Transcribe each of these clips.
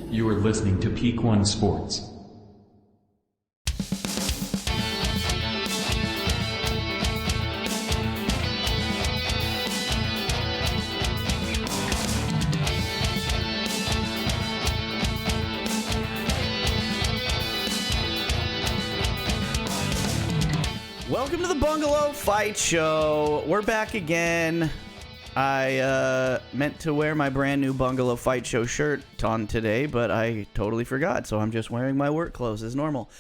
You are listening to Peak One Sports. Welcome to the Bungalow Fight Show. We're back again. I meant to wear my brand new Bungalow Fight Show shirt on today, but I totally forgot, so I'm just wearing my work clothes as normal.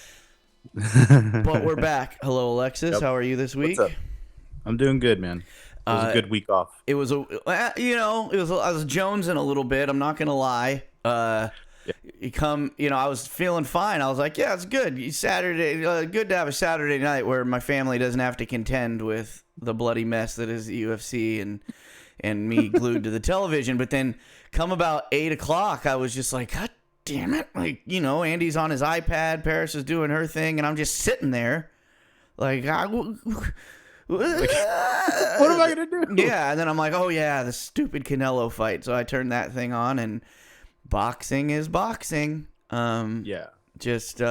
But we're back. Hello, Alexis. Yep. How are you this week? What's up? I'm doing good, man. It was a good week off. It was I was jonesing a little bit. I'm not gonna lie. I was feeling fine. I was like, yeah, it's good. Saturday, good to have a Saturday night where my family doesn't have to contend with the bloody mess that is the UFC and me glued to the television. But then come about 8 o'clock, I was just like, God damn it. Like, Andy's on his iPad, Paris is doing her thing, and I'm just sitting there like, what am I going to do? Yeah, and then I'm like, oh yeah, the stupid Canelo fight. So I turned that thing on, and boxing is boxing. Yeah. Just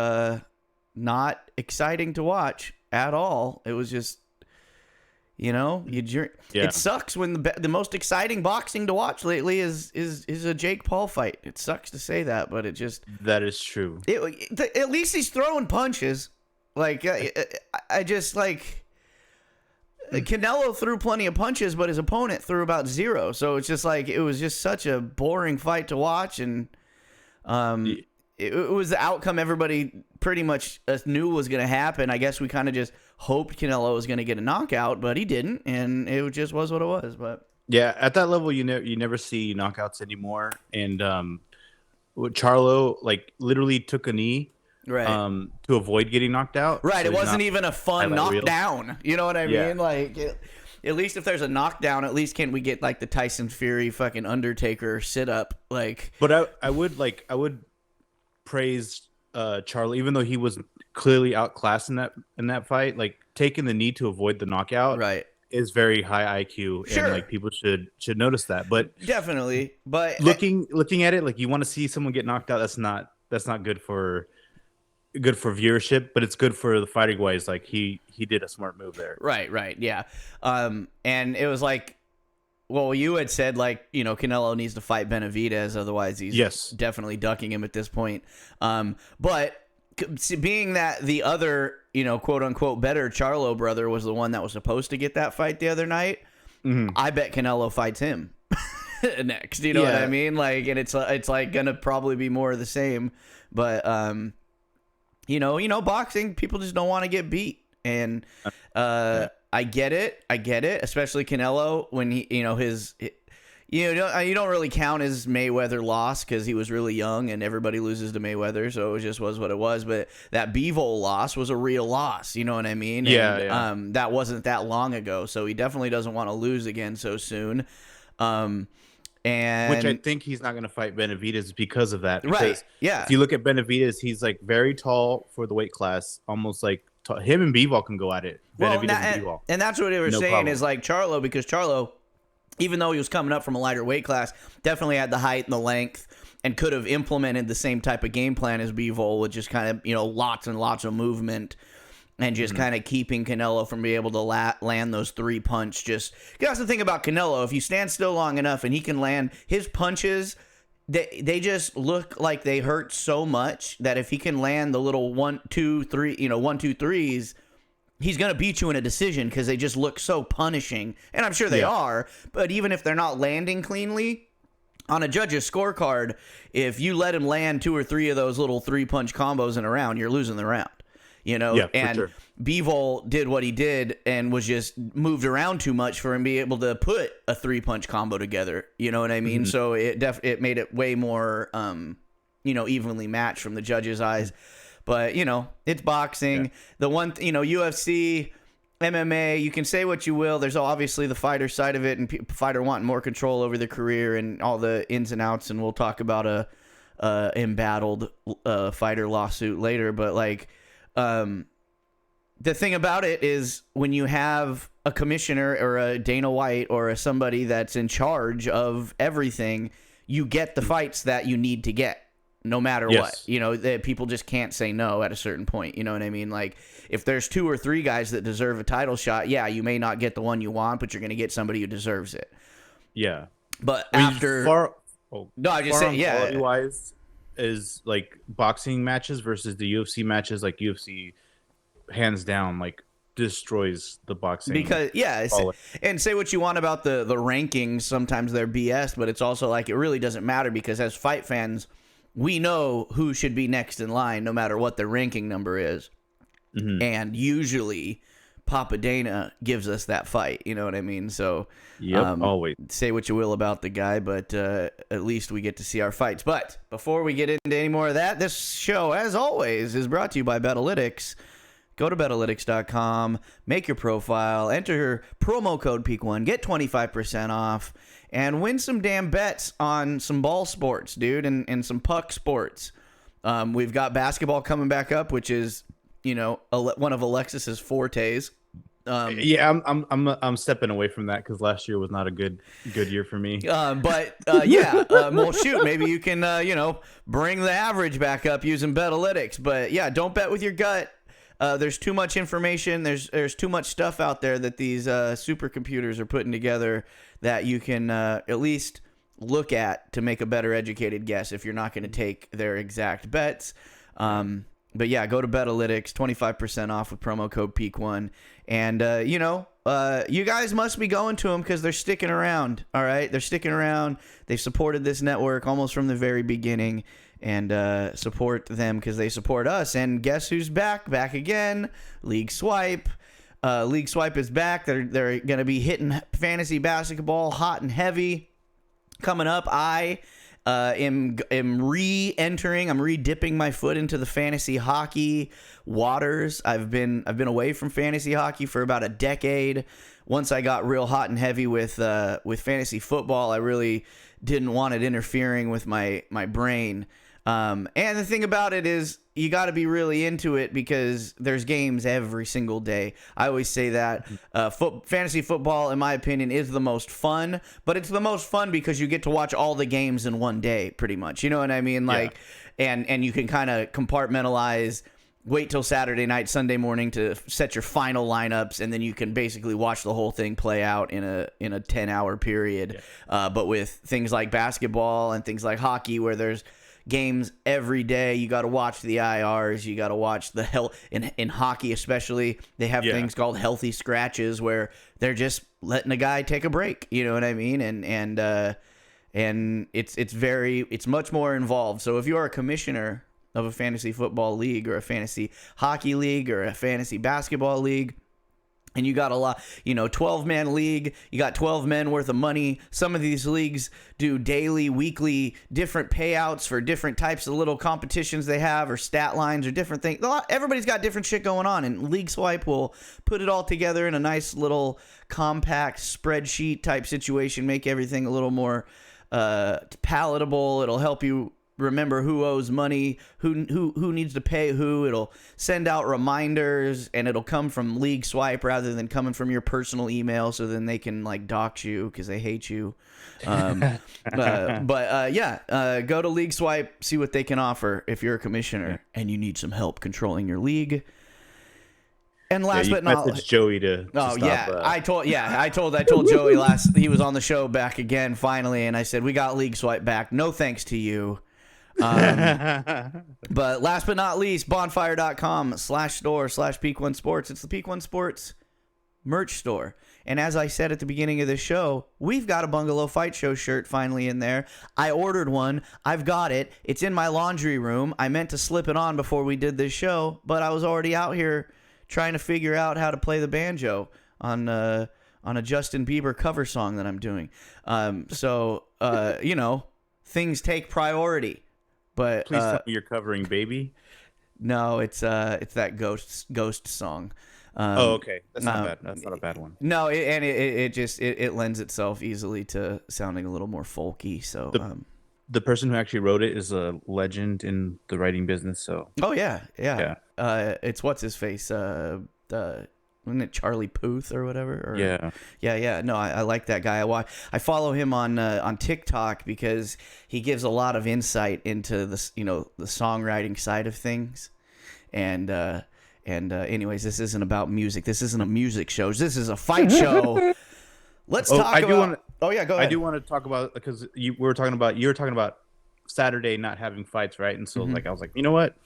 not exciting to watch at all. It was just, it sucks when the most exciting boxing to watch lately is a Jake Paul fight. It sucks to say that, but it just... That is true. At least he's throwing punches. Like, I just, like... Canelo threw plenty of punches, but his opponent threw about zero. So it's just like, it was just such a boring fight to watch. And it was the outcome everybody pretty much knew was going to happen. I guess we kind of just hoped Canelo was going to get a knockout, but he didn't. And it just was what it was. But yeah, at that level, you never see knockouts anymore. And Charlo, like, literally took a knee. Right. To avoid getting knocked out. Right. So it wasn't even a fun knockdown. You know what I mean? Like, at least if there's a knockdown, at least can we get like the Tyson Fury fucking Undertaker sit up? Like, but I would praise Charlo, even though he was clearly outclassed in that fight. Like, taking the knee to avoid the knockout, right, is very high IQ, sure. And like people should notice that. But definitely, but looking at it, like, you want to see someone get knocked out. That's not good for viewership, but it's good for the fighting wise. Like, he did a smart move there. Right, yeah. And it was like, well, you had said, like, Canelo needs to fight Benavidez, otherwise he's definitely ducking him at this point. But being that the other, quote unquote better Charlo brother was the one that was supposed to get that fight the other night, I bet Canelo fights him next. You know what I mean? Like, and it's like gonna probably be more of the same, but boxing, people just don't want to get beat. And I get it, especially Canelo when he, you don't really count his Mayweather loss because he was really young and everybody loses to Mayweather, so it just was what it was. But that Bivol loss was a real loss, you know what I mean? Yeah. That wasn't that long ago, so he definitely doesn't want to lose again so soon. And which I think he's not going to fight Benavidez because of that. Right. Yeah. If you look at Benavidez, he's like very tall for the weight class, almost like him and Bivol can go at it. Well, Benavidez and Bivol. And that's what they were saying problem. Is like Charlo, because Charlo, even though he was coming up from a lighter weight class, definitely had the height and the length and could have implemented the same type of game plan as Bivol, with just kind of, lots and lots of movement. And just kind of keeping Canelo from being able to land those three punch. Just, that's the thing about Canelo. If you stand still long enough and he can land his punches, they just look like they hurt so much that if he can land the little 1, 2, 3, 1, 2, 3s, he's gonna beat you in a decision because they just look so punishing. And I'm sure they are. But even if they're not landing cleanly, on a judge's scorecard, if you let him land 2 or 3 of those little 3-punch combos in a round, you're losing the round. And sure. Bivol did what he did and was just moved around too much for him to be able to put a 3-punch combo together. You know what I mean? So it made it way more, evenly matched from the judge's eyes. But, it's boxing. Yeah. The one, UFC, MMA, you can say what you will. There's obviously the fighter side of it, and fighter wanting more control over their career and all the ins and outs. And we'll talk about a embattled fighter lawsuit later. But, like, the thing about it is when you have a commissioner or a Dana White or somebody that's in charge of everything, you get the fights that you need to get. no matter Yes. what. You know, that people just can't say no at a certain point. You know what I mean? Like, if there's 2 or 3 guys that deserve a title shot, yeah, you may not get the one you want, but you're going to get somebody who deserves it. Yeah. But I mean, after... No, I just far say, on yeah. quality-wise is like boxing matches versus the UFC matches. Like UFC, hands down, like destroys the boxing. Because and say what you want about the rankings, sometimes they're BS, but it's also like it really doesn't matter because as fight fans, we know who should be next in line no matter what their ranking number is. Mm-hmm. And usually Papa Dana gives us that fight, you know what I mean? So always. Say what you will about the guy, but at least we get to see our fights. But before we get into any more of that, this show, as always, is brought to you by Betalytics. Go to Betalytics.com, make your profile, enter promo code PEAK1, get 25% off, and win some damn bets on some ball sports, dude, and some puck sports. We've got basketball coming back up, which is, you know, one of Alexis's fortes. I'm stepping away from that because last year was not a good year for me. Well, shoot, maybe you can, bring the average back up using Betalytics. But yeah, don't bet with your gut. There's too much information. There's too much stuff out there that these supercomputers are putting together that you can at least look at to make a better educated guess if you're not going to take their exact bets. But yeah, go to Betalytics, 25% off with promo code PEAK1. And, you guys must be going to them because they're sticking around, all right? They're sticking around. They've supported this network almost from the very beginning. And support them because they support us. And guess who's back? Back again. League Swipe. League Swipe is back. They're going to be hitting fantasy basketball hot and heavy. Coming up, I am re-entering. I'm re-dipping my foot into the fantasy hockey waters. I've been away from fantasy hockey for about a decade. Once I got real hot and heavy with fantasy football, I really didn't want it interfering with my brain. And the thing about it is you got to be really into it because there's games every single day. I always say that fantasy football, in my opinion, is the most fun, but it's the most fun because you get to watch all the games in one day, pretty much. You know what I mean? Like, and you can kind of compartmentalize. Wait till Saturday night, Sunday morning to set your final lineups, and then you can basically watch the whole thing play out in a 10-hour period. Yeah. But with things like basketball and things like hockey, where there's games every day, you got to watch the IRs, you got to watch the in hockey especially. They have things called healthy scratches where they're just letting a guy take a break. You know what I mean? And it's much more involved. So if you're a commissioner of a fantasy football league or a fantasy hockey league or a fantasy basketball league, and you got a lot, 12-man league, you got 12 men worth of money. Some of these leagues do daily, weekly, different payouts for different types of little competitions they have or stat lines or different things. Everybody's got different shit going on, and League Swipe will put it all together in a nice little compact spreadsheet type situation, make everything a little more palatable. It'll help you remember who owes money, who needs to pay who. It'll send out reminders, and it'll come from League Swipe rather than coming from your personal email, so then they can like dox you because they hate you. Go to League Swipe, see what they can offer if you're a commissioner and you need some help controlling your league. And last but not least, Joey to stop, I told Joey he was on the show back again finally, and I said we got League Swipe back. No thanks to you. But last but not least, bonfire.com/store/Peak1Sports. It's the Peak1 Sports merch store. And as I said at the beginning of the show, we've got a Bungalow Fight Show shirt finally in there. I ordered one. I've got it. It's in my laundry room. I meant to slip it on before we did this show, but I was already out here trying to figure out how to play the banjo on a Justin Bieber cover song that I'm doing. Things take priority. But please tell me you're covering Baby. No, it's that ghost song. Okay, that's not bad. That's not a bad one. No, it lends itself easily to sounding a little more folky. So the person who actually wrote it is a legend in the writing business. So yeah. It's what's his face. Wasn't it Charlie Puth or whatever? Or, Yeah. yeah. No, I like that guy. I follow him on TikTok because he gives a lot of insight into the songwriting side of things. And anyways, this isn't about music. This isn't a music show. This is a fight show. Let's talk about. Oh yeah, go ahead. I do want to talk about, because you were talking about Saturday not having fights, right? And so I was like, you know what?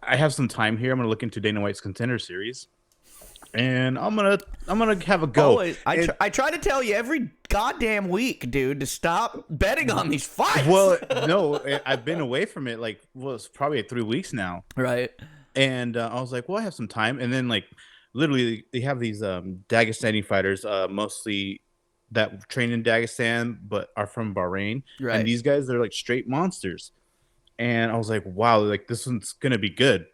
I have some time here. I'm gonna look into Dana White's Contender Series, and I'm gonna have a go. Always. I try to tell you every goddamn week, dude, to stop betting on these fights. Well, no, I've been away from it. It's probably 3 weeks now. Right. And I was like, well, I have some time. And then literally they have these Dagestani fighters, mostly that train in Dagestan but are from Bahrain. Right. And these guys, they're like straight monsters. And I was like, wow, this one's gonna be good.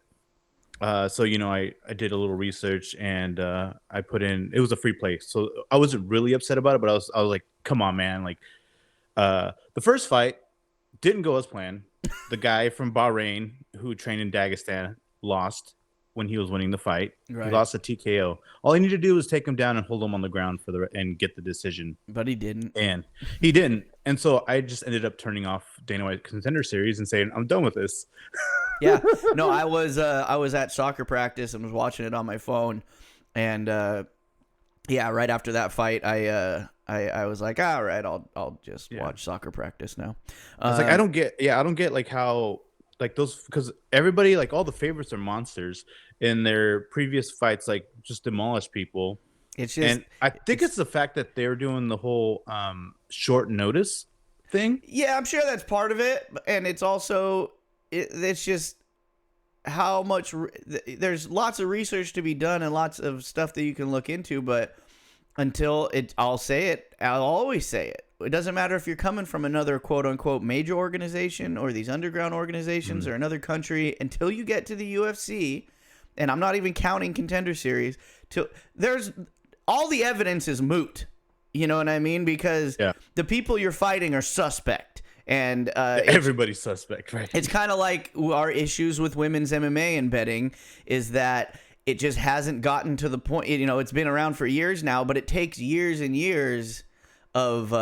So I did a little research, and I put in, it was a free play, so I wasn't really upset about it, but I was like, come on, man. The first fight didn't go as planned. The guy from Bahrain who trained in Dagestan lost when he was winning the fight. Right. He lost a TKO. All he needed to do was take him down and hold him on the ground and get the decision. But he didn't. And he didn't. And so I just ended up turning off Dana White Contender Series and saying, I'm done with this. Yeah. No, I was at soccer practice and was watching it on my phone, and right after that fight, I was like, all right, I'll just watch soccer practice now. I was like, I don't get how those, because everybody, all the favorites are monsters in their previous fights, just demolish people. It's just, and I think it's the fact that they're doing the whole short notice thing. Yeah, I'm sure that's part of it, and it's also it's just how much there's lots of research to be done and lots of stuff that you can look into, but until I'll always say it. It doesn't matter if you're coming from another quote unquote major organization or these underground organizations or another country, until you get to the UFC, and I'm not even counting Contender Series, there's all the evidence is moot. You know what I mean? Because the people you're fighting are suspect. And everybody's suspect, right? It's kind of like our issues with women's MMA and betting is that it just hasn't gotten to the point. It's been around for years now, but it takes years and years of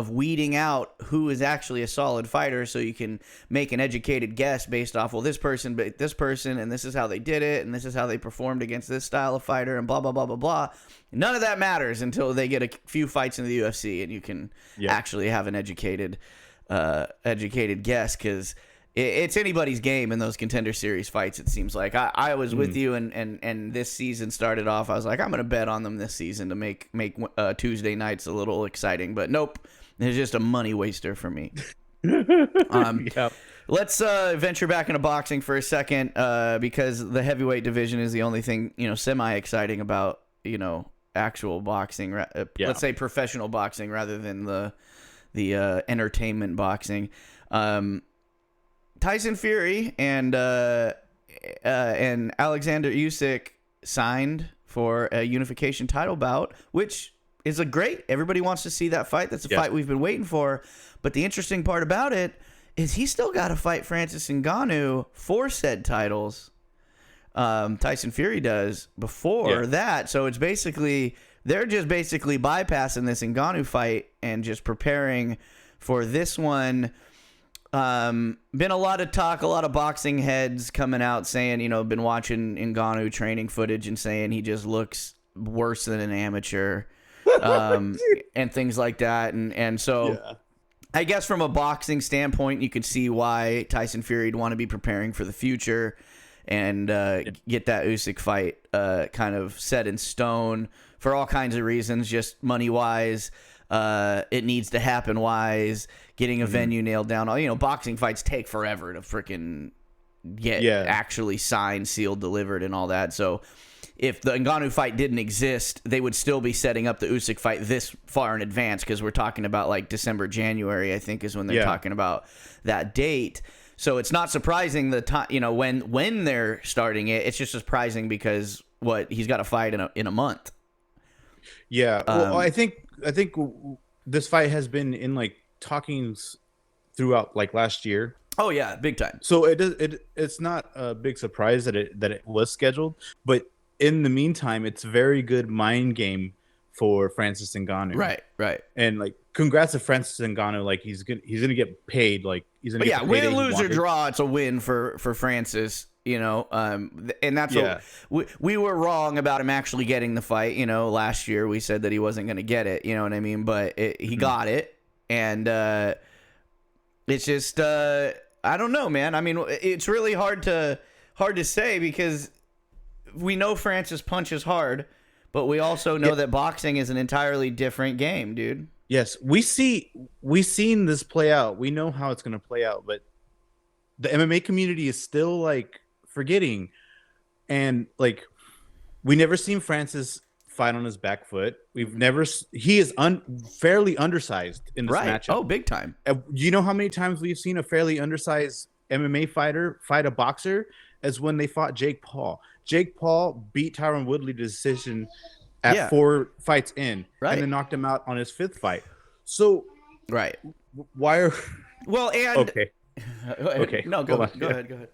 weeding out who is actually a solid fighter, so you can make an educated guess based off, well, this person, and this is how they did it, and this is how they performed against this style of fighter, and blah blah blah blah blah. None of that matters until they get a few fights in the UFC, and you can actually have an educated guess, because it's anybody's game in those Contender Series fights. It seems like I was with you, and this season started off. I was like, I'm gonna bet on them this season to make Tuesday nights a little exciting, but nope, it's just a money waster for me. Let's venture back into boxing for a second, because the heavyweight division is the only thing semi exciting about actual boxing. Let's say professional boxing rather than the entertainment boxing. Tyson Fury and Alexander Usyk signed for a unification title bout, which is everybody wants to see that fight. That's a fight we've been waiting for. But the interesting part about it is he still got to fight Francis Ngannou for said titles. Tyson Fury does before that. So it's they're just bypassing this Ngannou fight and just preparing for this one. Been a lot of talk, a lot of boxing heads coming out saying, been watching Nganou training footage and saying he just looks worse than an amateur, and things like that. And so I guess from a boxing standpoint, you could see why Tyson Fury would want to be preparing for the future and get that Usyk fight kind of set in stone for all kinds of reasons, just money-wise, it needs to happen wise, getting a venue nailed down. Boxing fights take forever to freaking get actually signed, sealed, delivered, and all that. So if the Ngannou fight didn't exist, they would still be setting up the Usyk fight this far in advance, because we're talking about December, January, I think, is when they're talking about that date. So it's not surprising the time, when they're starting it. It's just surprising because he's got a fight in a month. Yeah, well, I think this fight has been in talkings throughout last year. Oh yeah, big time. So it's not a big surprise that it was scheduled, but in the meantime, it's a very good mind game for Francis Ngannou. Right. And like, congrats to Francis Ngannou. Like, he's gonna get paid. Like, he's gonna But get yeah, the payday win, he lose or wanted. draw, it's a win for Francis. And that's Yeah. what we were wrong about him actually getting the fight. Last year we said that he wasn't going to get it. You know what I mean? But he got it, and it's just I don't know, man. I mean, it's really hard to say because we know Francis punches hard, but we also know that boxing is an entirely different game, dude. Yes, we've seen this play out. We know how it's gonna play out, but the MMA community is still like forgetting, and like we never seen Francis fight on his back foot. He is fairly undersized in this matchup. Oh, big time. You know how many times we've seen a fairly undersized MMA fighter fight a boxer? As when they fought Jake Paul. Jake Paul beat Tyron Woodley to decision at 4 fights in, and then knocked him out on his 5th fight. So why are okay. Okay. No, go ahead.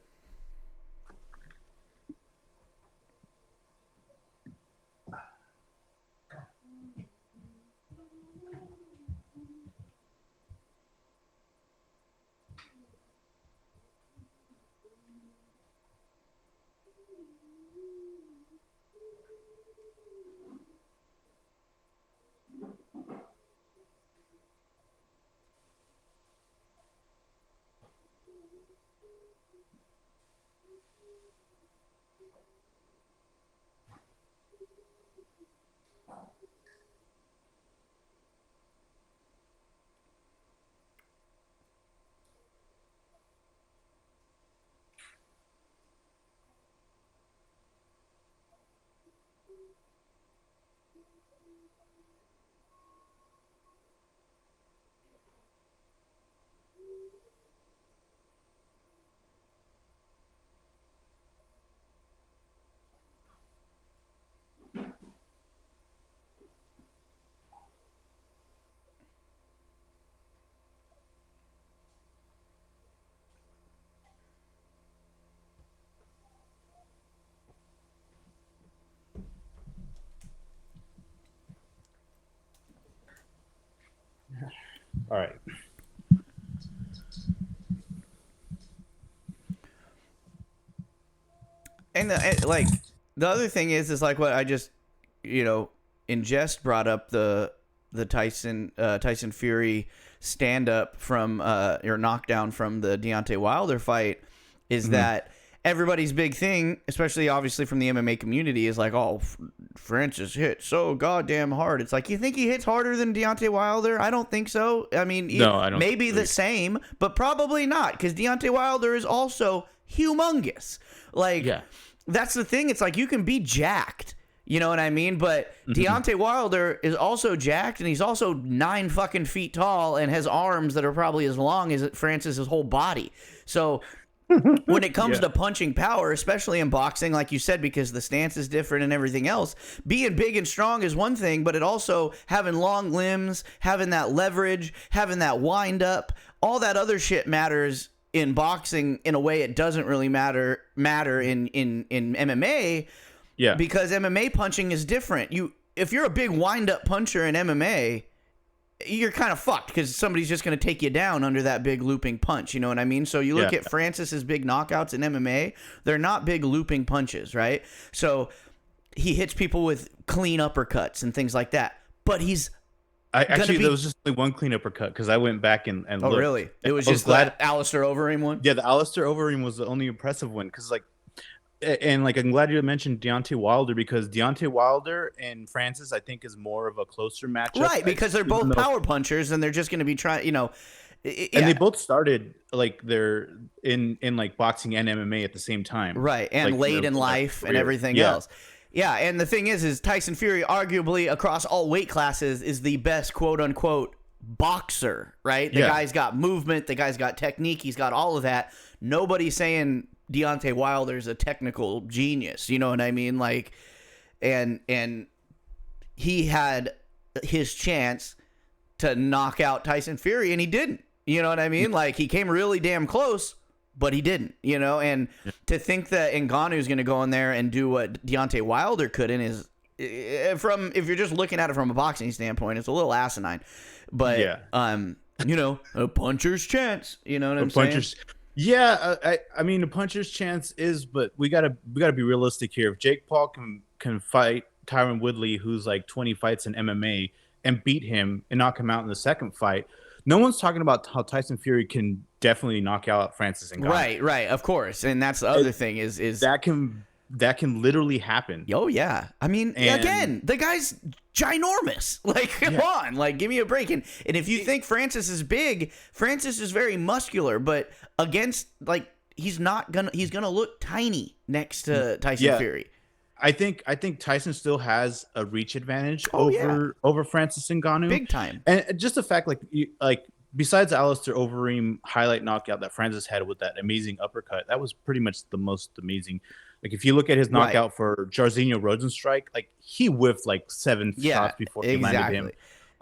All right. And the other thing is like what I just in jest brought up the Tyson Fury stand up from or knockdown from the Deontay Wilder fight is that everybody's big thing, especially obviously from the MMA community, is like, oh, Francis hit so goddamn hard. It's like, you think he hits harder than Deontay Wilder? I don't think so. I mean, no, I don't maybe the same, but probably not, because Deontay Wilder is also humongous. Like, that's the thing. It's like, you can be jacked. You know what I mean? But Deontay Wilder is also jacked, and he's also 9 fucking feet tall and has arms that are probably as long as Francis's whole body. So when it comes to punching power, especially in boxing, like you said, because the stance is different and everything else, being big and strong is one thing, but it also having long limbs, having that leverage, having that wind up, all that other shit matters in boxing in a way it doesn't really matter in MMA. Yeah, because MMA punching is different. If you're a big wind-up puncher in MMA, you're kind of fucked because somebody's just going to take you down under that big looping punch. You know what I mean? So you look at Francis's big knockouts in MMA, they're not big looping punches, right? So he hits people with clean uppercuts and things like that. But there was just only one clean uppercut because I went back and looked. Oh, really? It was just that Alistair Overeem one? Yeah, the Alistair Overeem was the only impressive one because, like, and like, I'm glad you mentioned Deontay Wilder because Deontay Wilder and Francis, I think, is more of a closer matchup. Right, because they're both power punchers and they're just going to be trying, And they both started like they're in like boxing and MMA at the same time. Right, and like, late in life and everything else. Yeah, and the thing is Tyson Fury, arguably across all weight classes, is the best quote unquote boxer. Right, the guy's got movement, the guy's got technique, he's got all of that. Nobody's saying Deontay Wilder's a technical genius, you know what I mean? Like, and he had his chance to knock out Tyson Fury, and he didn't. You know what I mean? Like, he came really damn close, but he didn't, and to think that Nganou is going to go in there and do what Deontay Wilder couldn't is, if you're just looking at it from a boxing standpoint, it's a little asinine, but a puncher's chance, you know what I'm saying? Yeah, I mean, a puncher's chance is, but we gotta be realistic here. If Jake Paul can fight Tyron Woodley, who's like 20 fights in MMA, and beat him and knock him out in the second fight, no one's talking about how Tyson Fury can definitely knock out Francis Ngannou. Right, of course, and that's the other thing is that can literally happen. Oh yeah, I mean, again, the guy's ginormous. Like, come on, like, give me a break. And if you think Francis is big, Francis is very muscular, but against, like, he's gonna look tiny next to Tyson Fury. I think Tyson still has a reach advantage over Francis Ngannou, big time. And just the fact, like besides Alistair Overeem highlight knockout that Francis had with that amazing uppercut, that was pretty much the most amazing. Like, if you look at his knockout for Jairzinho Rosenstrike, like, he whiffed like 7 shots before he landed him.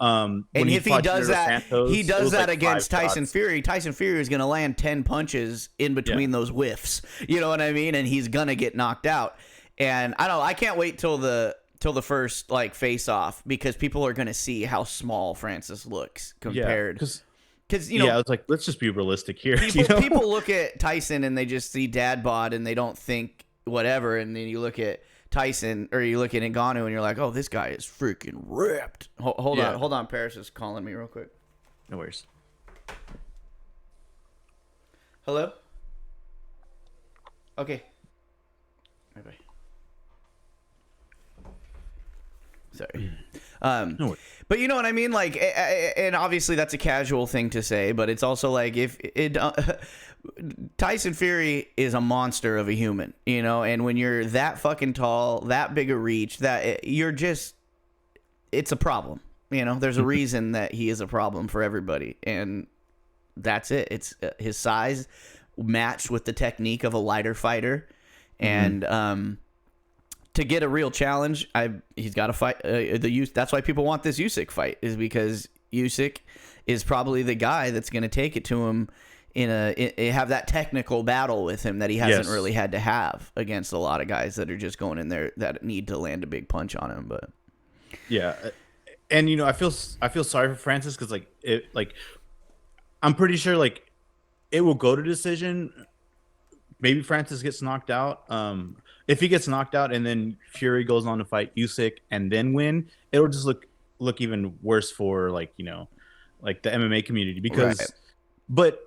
And if he does that, Santos, like against Tyson Fury. Tyson Fury is going to land 10 punches in between those whiffs. You know what I mean? And he's going to get knocked out. And I can't wait till the first, like, face off, because people are going to see how small Francis looks compared. Because it's like, let's just be realistic here. People look at Tyson and they just see dad bod and they don't think whatever, and then you look at Tyson or you look at Nganou and you're like, oh, this guy is freaking ripped. Hold on, Paris is calling me real quick. No worries. Hello? Okay. Bye-bye. Sorry. No worries. But you know what I mean? Like, and obviously that's a casual thing to say, but it's also like, if it Tyson Fury is a monster of a human, and when you're that fucking tall, that big a reach, it's a problem. There's a reason that he is a problem for everybody, and that's it. It's his size matched with the technique of a lighter fighter, and to get a real challenge, he's got to fight that's why people want this Usyk fight, is because Usyk is probably the guy that's going to take it to him have that technical battle with him that he hasn't really had to have against a lot of guys that are just going in there that need to land a big punch on him. But and I feel sorry for Francis, because I'm pretty sure, like, it will go to decision. Maybe Francis gets knocked out. If he gets knocked out and then Fury goes on to fight Usyk and then win, it'll just look even worse for, like the MMA community, because but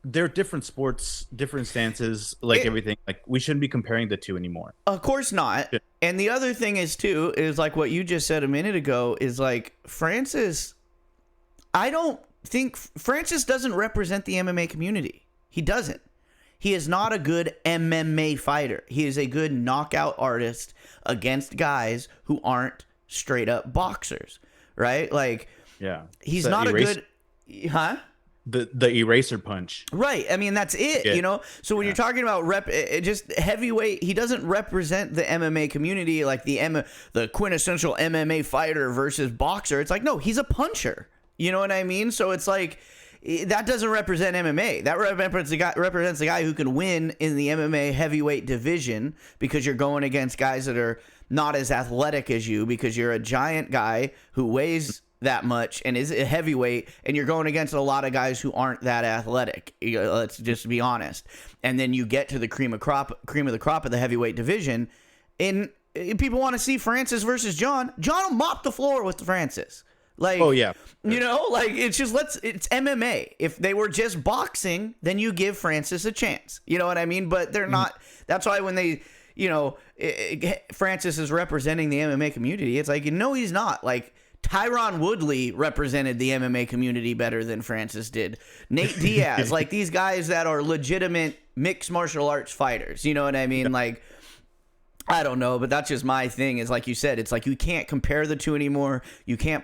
they're different sports, different stances, everything. Like, we shouldn't be comparing the two anymore. Of course not. Yeah. And the other thing is like what you just said a minute ago, is like, Francis, I don't think Francis doesn't represent the MMA community. He doesn't. He is not a good MMA fighter. He is a good knockout artist against guys who aren't straight up boxers, right? Like, he's not a good, the eraser punch, right? I mean, that's it, So when you're talking about just heavyweight, he doesn't represent the MMA community, like the quintessential MMA fighter versus boxer. It's like, no, he's a puncher. You know what I mean? So it's like, that doesn't represent MMA. That represents the guy who can win in the MMA heavyweight division, because you're going against guys that are not as athletic as you, because you're a giant guy who weighs that much and is a heavyweight, and you're going against a lot of guys who aren't that athletic. Let's just be honest. And then you get to the cream of the crop of the heavyweight division, and people want to see Francis versus John. John will mop the floor with Francis. Like, oh yeah, like, it's just, it's MMA. If they were just boxing, then you give Francis a chance. You know what I mean? But they're not. That's why when they, Francis is representing the MMA community, it's like, he's not. Like, Tyron Woodley represented the MMA community better than Francis did. Nate Diaz, like, these guys that are legitimate mixed martial arts fighters. You know what I mean? Like, I don't know, but that's just my thing, is like you said, it's like, you can't compare the two anymore. You can't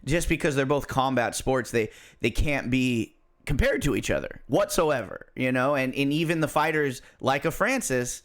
just because they're both combat sports, they can't be compared to each other whatsoever, and even the fighters like a Francis,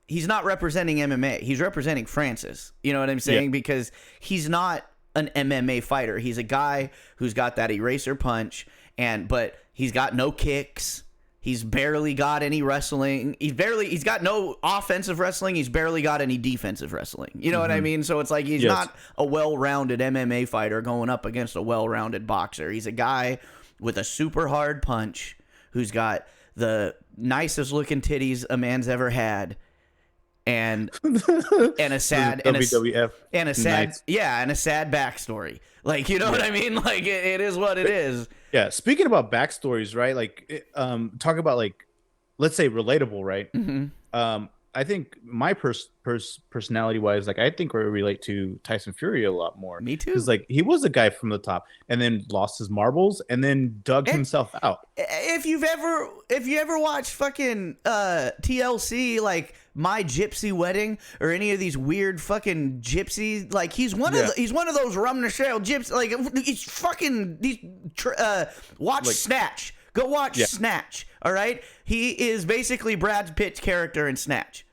he's not representing MMA. He's representing Francis. You know what I'm saying? Yeah. Because he's not an MMA fighter. He's a guy who's got that eraser punch, but he's got no kicks. He's barely got any wrestling. He's got no offensive wrestling. He's barely got any defensive wrestling. You know what I mean? So it's like he's not a well-rounded MMA fighter going up against a well-rounded boxer. He's a guy with a super hard punch who's got the nicest looking titties a man's ever had. And a sad WWF and a sad nice. and a sad backstory. Like, you know what I mean? Like it is what it is. Yeah. Speaking about backstories, right? Like, talk about like, let's say relatable, right? I think my personality wise, like I think we relate to Tyson Fury a lot more. Me too. Because like he was a guy from the top and then lost his marbles and then dug himself out. If you ever watched fucking TLC, like My Gypsy Wedding or any of these weird fucking gypsy, like he's one of those rum Michelle gypsy, like he's fucking watch like, Snatch. Go watch Snatch. All right, he is basically Brad Pitt's character in Snatch.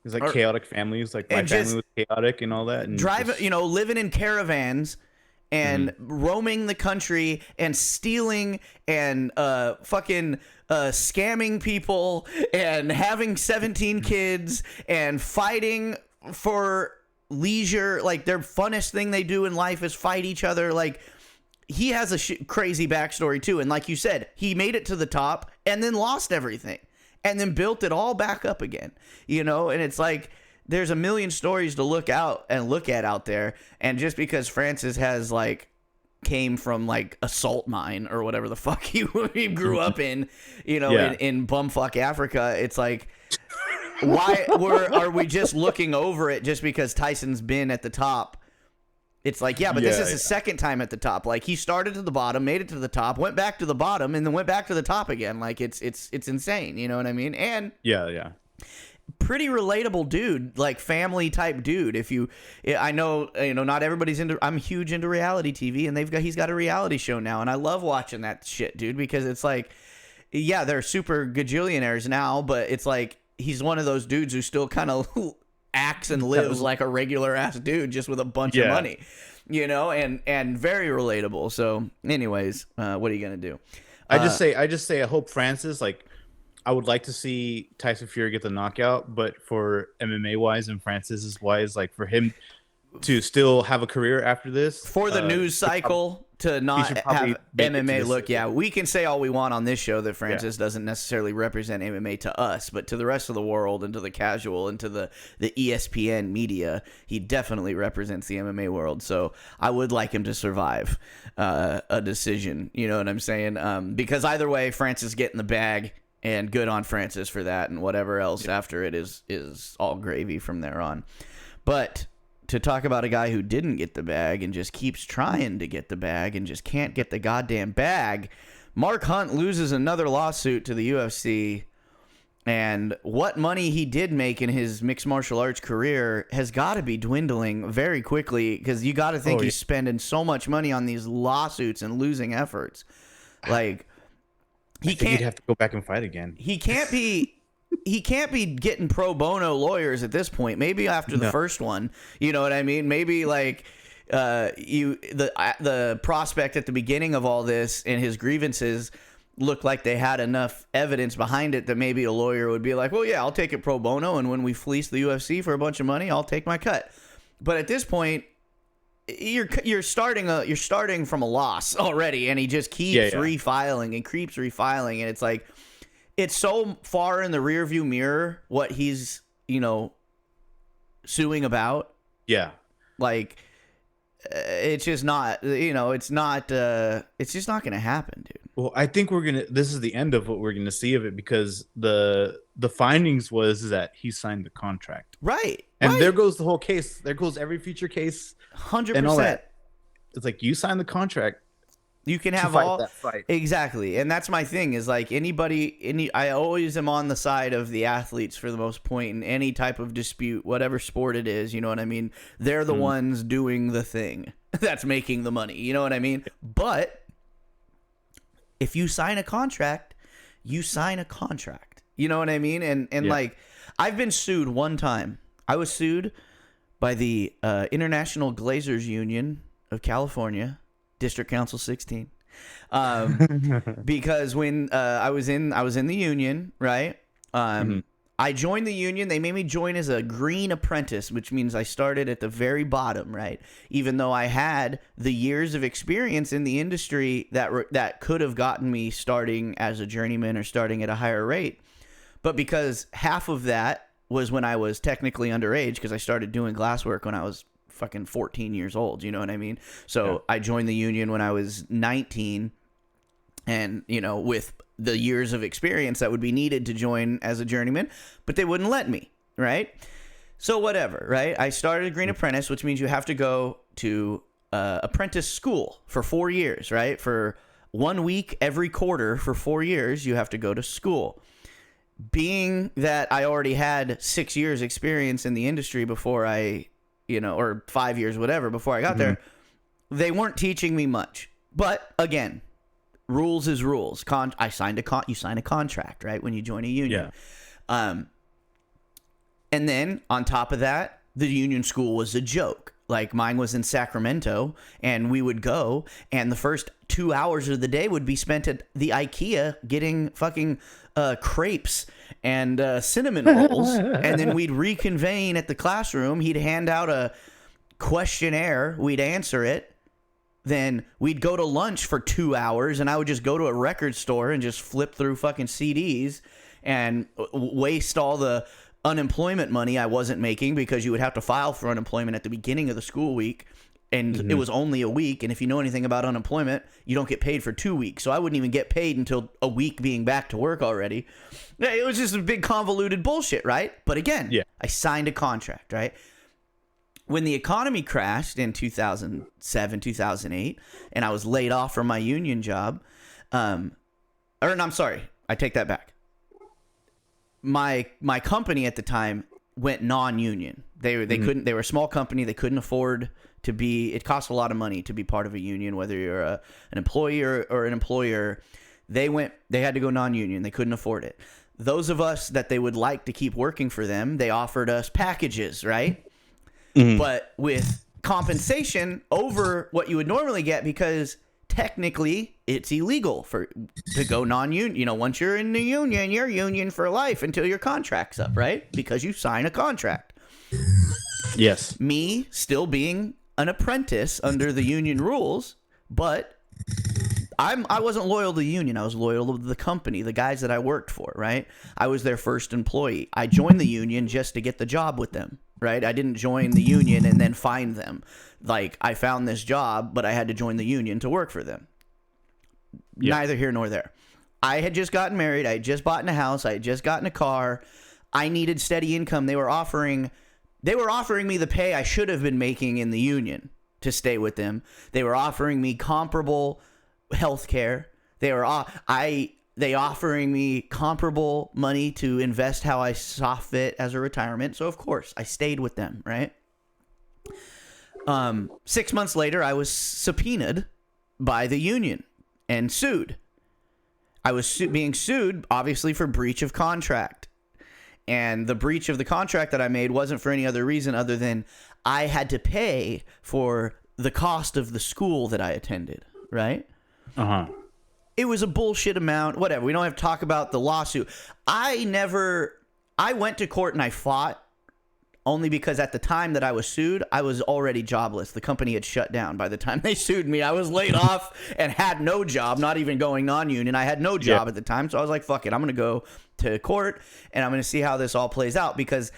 It's like chaotic families, like my family was chaotic and all that. And living in caravans and roaming the country and stealing and fucking scamming people and having 17 kids and fighting for leisure. Like their funnest thing they do in life is fight each other. Like he has a crazy backstory too. And like you said, he made it to the top and then lost everything. And then built it all back up again, and it's like there's a million stories to look at out there. And just because Francis has like came from like a salt mine or whatever the fuck he grew up in, in bumfuck Africa, it's like, why are we just looking over it just because Tyson's been at the top? It's like, this is his second time at the top. Like he started at the bottom, made it to the top, went back to the bottom, and then went back to the top again. Like it's insane. You know what I mean? And pretty relatable dude, like family type dude. I know, not everybody's into. I'm huge into reality TV, and he's got a reality show now, and I love watching that shit, dude, because it's like, they're super gajillionaires now, but it's like he's one of those dudes who still kind of acts and lives like a regular ass dude just with a bunch of money, and very relatable. So anyways, what are you going to do? I just say I hope Francis, like I would like to see Tyson Fury get the knockout, but for MMA wise and Francis's wise, like for him to still have a career after this, for the news cycle to not have MMA look. Yeah, we can say all we want on this show that Francis doesn't necessarily represent MMA to us, but to the rest of the world and to the casual and to the ESPN media, he definitely represents the MMA world. So I would like him to survive a decision. You know what I'm saying? Because either way, Francis getting the bag, and good on Francis for that, and whatever else after it is all gravy from there on. But to talk about a guy who didn't get the bag and just keeps trying to get the bag and just can't get the goddamn bag, Mark Hunt loses another lawsuit to the UFC, and what money he did make in his mixed martial arts career has got to be dwindling very quickly, because you got to think he's spending so much money on these lawsuits and losing efforts. Like he'd have to go back and fight again. He can't be getting pro bono lawyers at this point. Maybe after the first one, you know what I mean? Maybe like the prospect at the beginning of all this and his grievances looked like they had enough evidence behind it that maybe a lawyer would be like, well, yeah, I'll take it pro bono, and when we fleece the UFC for a bunch of money, I'll take my cut. But at this point, you're starting from a loss already, and he just keeps refiling and keeps refiling, and it's like, it's so far in the rearview mirror what he's, suing about. Yeah. Like, it's just not, it's just not going to happen, dude. Well, I think this is the end of what we're going to see of it, because the findings was that he signed the contract. Right. And there goes the whole case. There goes every future case. 100%. And all that. It's like, you signed the contract. You can have all that fight. Exactly. And that's my thing, is like I always am on the side of the athletes for the most point in any type of dispute, whatever sport it is, you know what I mean? They're the ones doing the thing that's making the money, you know what I mean? But if you sign a contract, you sign a contract. You know what I mean? And like, I've been sued one time. I was sued by the International Glazers Union of California, District Council 16, Because when I was in the union, right? I joined the union. They made me join as a green apprentice, which means I started at the very bottom, right? Even though I had the years of experience in the industry that could have gotten me starting as a journeyman or starting at a higher rate. But because half of that was when I was technically underage, because I started doing glasswork when I was fucking 14 years old, you know what I mean? So I joined the union when I was 19, and, you know, with the years of experience that would be needed to join as a journeyman, but they wouldn't let me, right? So whatever, right? I started a green apprentice, which means you have to go to apprentice school for 4 years, right? For 1 week every quarter for 4 years, you have to go to school. Being that I already had 6 years experience in the industry before I, you know, or 5 years, whatever, before I got there, they weren't teaching me much. But again, rules is rules. You sign a contract, right, when you join a union. And then on top of that, the union school was a joke. Like, mine was in Sacramento, and we would go, and the first 2 hours of the day would be spent at the IKEA getting fucking crepes and cinnamon rolls, and then we'd reconvene at the classroom. He'd hand out a questionnaire. We'd answer it. Then we'd go to lunch for 2 hours, and I would just go to a record store and just flip through fucking CDs and waste all the unemployment money I wasn't making, because you would have to file for unemployment at the beginning of the school week, and it was only a week. And if you know anything about unemployment, you don't get paid for 2 weeks. So I wouldn't even get paid until a week being back to work already. It was just a big convoluted bullshit, right? But again, I signed a contract, right? When the economy crashed in 2007, 2008, and I was laid off from my union job, I'm sorry, I take that back. My company at the time went non-union. They couldn't. They were a small company. They couldn't afford to be. It cost a lot of money to be part of a union, whether you're an employee or an employer. They had to go non-union. They couldn't afford it. Those of us that they would like to keep working for them, they offered us packages, right? But with compensation over what you would normally get, because technically it's illegal to go non-union. You know, once you're in the union, you're union for life until your contract's up, right? Because you sign a contract. Yes. Me still being an apprentice under the union rules, but I wasn't loyal to the union. I was loyal to the company, the guys that I worked for, right? I was their first employee. I joined the union just to get the job with them, right? I didn't join the union and then find them. Like, I found this job, but I had to join the union to work for them. Neither here nor there. I had just gotten married. I had just bought a house. I had just gotten a car. I needed steady income. They were offering me the pay I should have been making in the union to stay with them. They were offering me comparable health care. They offering me comparable money to invest how I saw fit as a retirement. So of course I stayed with them, right? 6 months later, I was subpoenaed by the union and sued. I was being sued, obviously, for breach of contract. And the breach of the contract that I made wasn't for any other reason other than I had to pay for the cost of the school that I attended, right? It was a bullshit amount. Whatever. We don't have to talk about the lawsuit. I went to court and I fought only because at the time that I was sued, I was already jobless. The company had shut down by the time they sued me. I was laid off and had no job, not even going non-union. I had no job at the time. So I was like, fuck it. I'm going to go to court and I'm going to see how this all plays out, because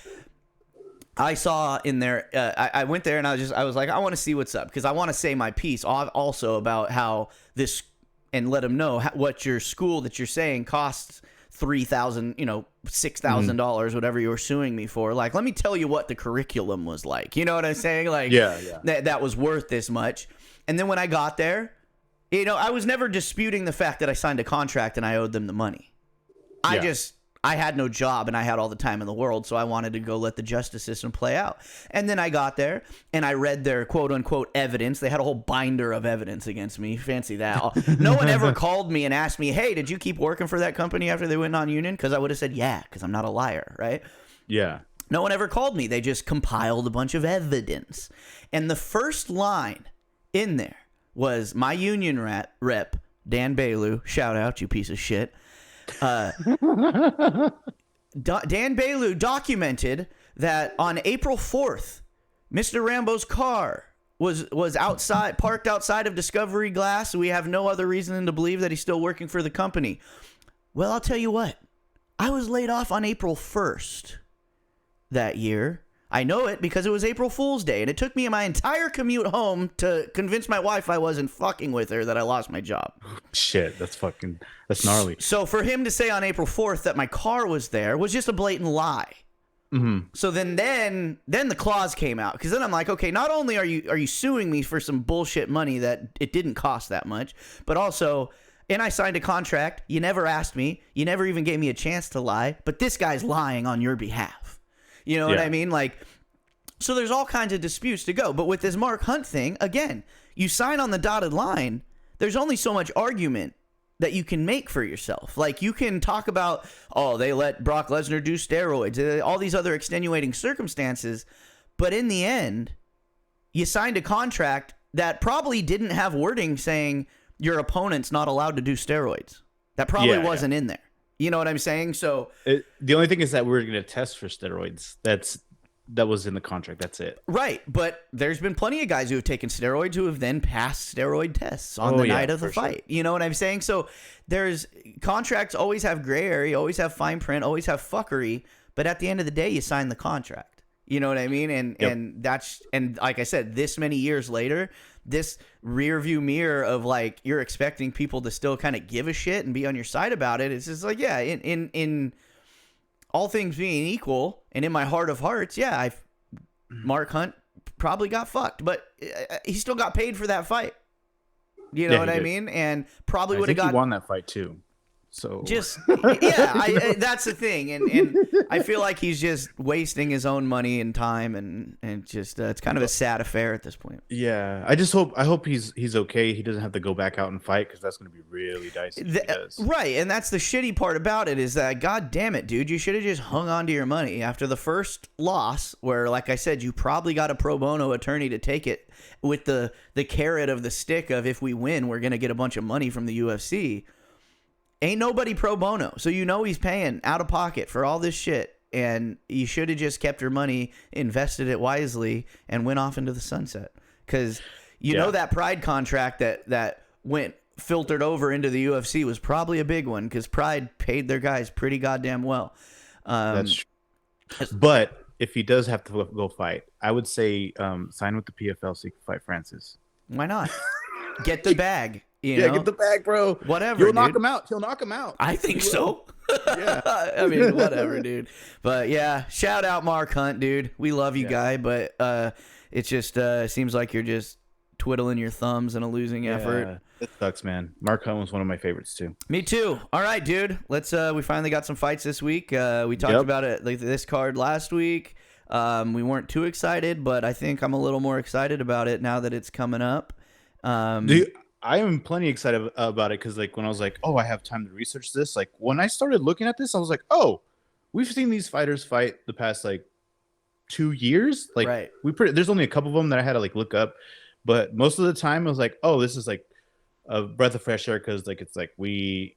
I saw in there, I went there and I was like, I want to see what's up, because I want to say my piece also about how this, and let them know what your school that you're saying costs $3,000, $6,000, whatever you were suing me for. Like, let me tell you what the curriculum was like. You know what I'm saying? Like, that was worth this much. And then when I got there, I was never disputing the fact that I signed a contract and I owed them the money. I had no job and I had all the time in the world, so I wanted to go let the justice system play out. And then I got there and I read their quote unquote evidence. They had a whole binder of evidence against me. Fancy that. No one ever called me and asked me, hey, did you keep working for that company after they went non-union? Because I would have said, yeah, because I'm not a liar, right? Yeah. No one ever called me. They just compiled a bunch of evidence. And the first line in there was my union rep Dan Bailu, shout out, you piece of shit. Dan Bailu documented that on April 4th, Mr. Rambo's car was outside, parked outside of Discovery Glass. We have no other reason to believe that he's still working for the company. Well, I'll tell you what. I was laid off on April 1st that year. I know it because it was April Fool's Day, and it took me my entire commute home to convince my wife I wasn't fucking with her, that I lost my job. Shit, that's gnarly. So for him to say on April 4th that my car was there was just a blatant lie. Mm-hmm. So then the clause came out, because then I'm like, okay, not only are you suing me for some bullshit money that it didn't cost that much, but also, and I signed a contract. You never asked me. You never even gave me a chance to lie. But this guy's lying on your behalf. You know what I mean? Like, so there's all kinds of disputes to go. But with this Mark Hunt thing, again, you sign on the dotted line. There's only so much argument that you can make for yourself. Like, you can talk about, oh, they let Brock Lesnar do steroids, all these other extenuating circumstances. But in the end, you signed a contract that probably didn't have wording saying your opponent's not allowed to do steroids. That probably wasn't in there. You know what I'm saying? So the only thing is that we're going to test for steroids. That was in the contract. That's it. Right. But there's been plenty of guys who have taken steroids who have then passed steroid tests on the night of the fight. Sure. You know what I'm saying? So there's contracts always have gray area, always have fine print, always have fuckery. But at the end of the day, you sign the contract. You know what I mean? And like I said, this many years later, this rear view mirror of like, you're expecting people to still kind of give a shit and be on your side about it. It's just like, yeah, in all things being equal, and in my heart of hearts, yeah, Mark Hunt probably got fucked, but he still got paid for that fight. You know what I mean? And probably would have got. He won that fight too. So just that's the thing, and I feel like he's just wasting his own money and time, and just it's kind of a sad affair at this point. Yeah, I hope he's okay. He doesn't have to go back out and fight, because that's going to be really dicey. Right, and that's the shitty part about it, is that, god damn it, dude, you should have just hung on to your money after the first loss, where, like I said, you probably got a pro bono attorney to take it with the carrot of the stick of, if we win, we're going to get a bunch of money from the UFC. Ain't nobody pro bono, so you know he's paying out of pocket for all this shit, and you should have just kept your money, invested it wisely, and went off into the sunset. Because you know that Pride contract that went filtered over into the UFC was probably a big one, because Pride paid their guys pretty goddamn well. That's true. But if he does have to go fight, I would say sign with the PFL so he can fight Francis. Why not? Get the bag. You know? Get the bag, bro. Whatever. He'll knock him out. He'll knock him out. I think so. Yeah. I mean, whatever, dude. But yeah, shout out Mark Hunt, dude. We love you, guy. But it just seems like you're just twiddling your thumbs in a losing effort. It sucks, man. Mark Hunt was one of my favorites too. Me too. All right, dude. Let's. We finally got some fights this week. We talked about it, like this card last week. We weren't too excited, but I think I'm a little more excited about it now that it's coming up. I am plenty excited about it, because like when I was like, oh, I have time to research this. Like when I started looking at this, I was like, oh, we've seen these fighters fight the past like 2 years. Like there's only a couple of them that I had to like look up, but most of the time I was like, oh, this is like a breath of fresh air, because like it's like we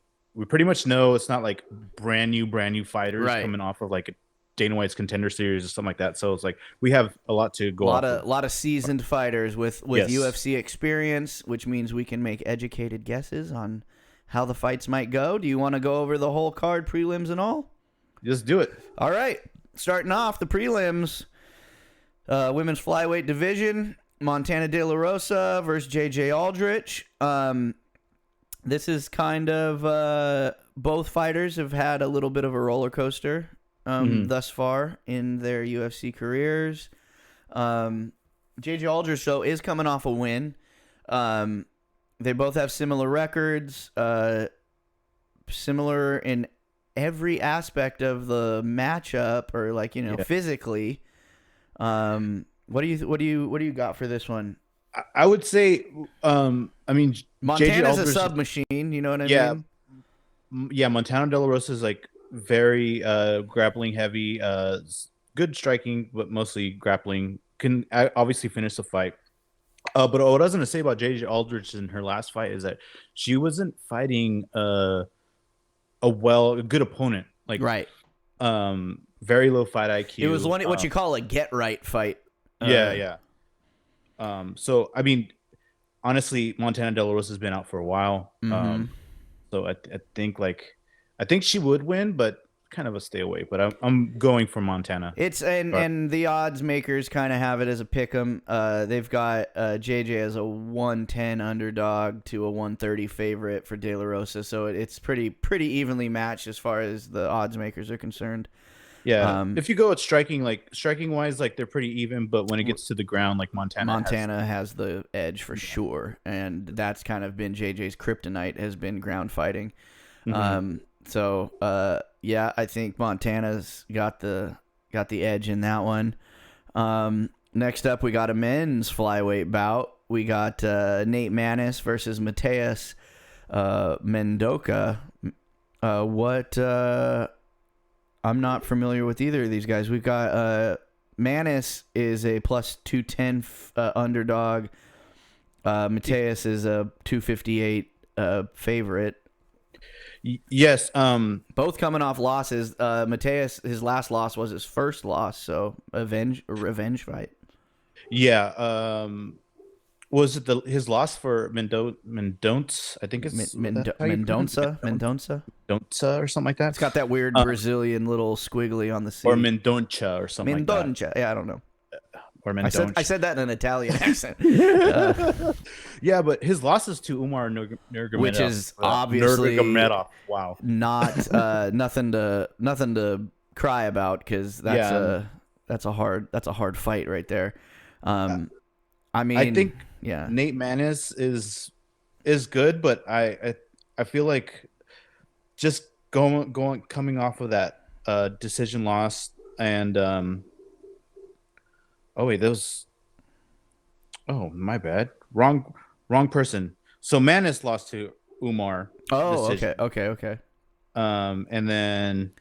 pretty much know it's not like brand new fighters coming off of like a Dana White's Contender Series or something like that. So it's like we have a lot to go off of. A lot of seasoned fighters with UFC experience, which means we can make educated guesses on how the fights might go. Do you want to go over the whole card, prelims and all? Just do it. All right. Starting off the prelims, women's flyweight division, Montana De La Rosa versus JJ Aldrich. This is kind of both fighters have had a little bit of a roller coaster thus far in their UFC careers. JJ Aldrich, though, is coming off a win. They both have similar records, similar in every aspect of the matchup, or like, you know, physically. What do you got for this one? I would say, I mean, Montana's a sub machine. You know what I mean? Yeah, Montana De La Rosa is like very grappling heavy, good striking, but mostly grappling. Can obviously finish the fight. But what I was gonna say about JJ Aldrich in her last fight is that she wasn't fighting a good opponent. Like Right. very low fight IQ. It was what you call a get right fight. Yeah. So I mean, honestly, Montana De La Rosa has been out for a while. So I think she would win, but kind of a stay away. But I'm going for Montana. It's and the odds makers kind of have it as a pick 'em. They've got JJ as a 110 underdog to a 130 favorite for De La Rosa, so it's pretty evenly matched as far as the odds makers are concerned. Yeah, if you go at striking wise, like they're pretty even, but when it gets to the ground, like Montana has the edge for sure, and that's kind of been JJ's kryptonite, has been ground fighting. So yeah, I think Montana's got the edge in that one. Next up, we got a men's flyweight bout. We got Nate Maness versus Mateus Mendoca. I'm not familiar with either of these guys. We've got Maness is a plus 210 underdog. Mateus is a 258 favorite. Yes. Both coming off losses. Mateus, his last loss was his first loss, so revenge fight. Yeah. Was it his loss for Mendonça? I think it's Mendonça or something like that. It's got that weird Brazilian little squiggly on the C. Or Mendonça or something like that. Mendonça. Yeah, I don't know. Or I said that in an Italian accent. Yeah, but his losses to Umar Nurmagomedov, which is obviously wow, not nothing to cry about, because that's a hard fight right there. I mean, I think yeah, Nate Maness is good, but I feel like just coming off of that decision loss and my bad, wrong person. So Maness lost to Umar. Oh, decision. okay. And then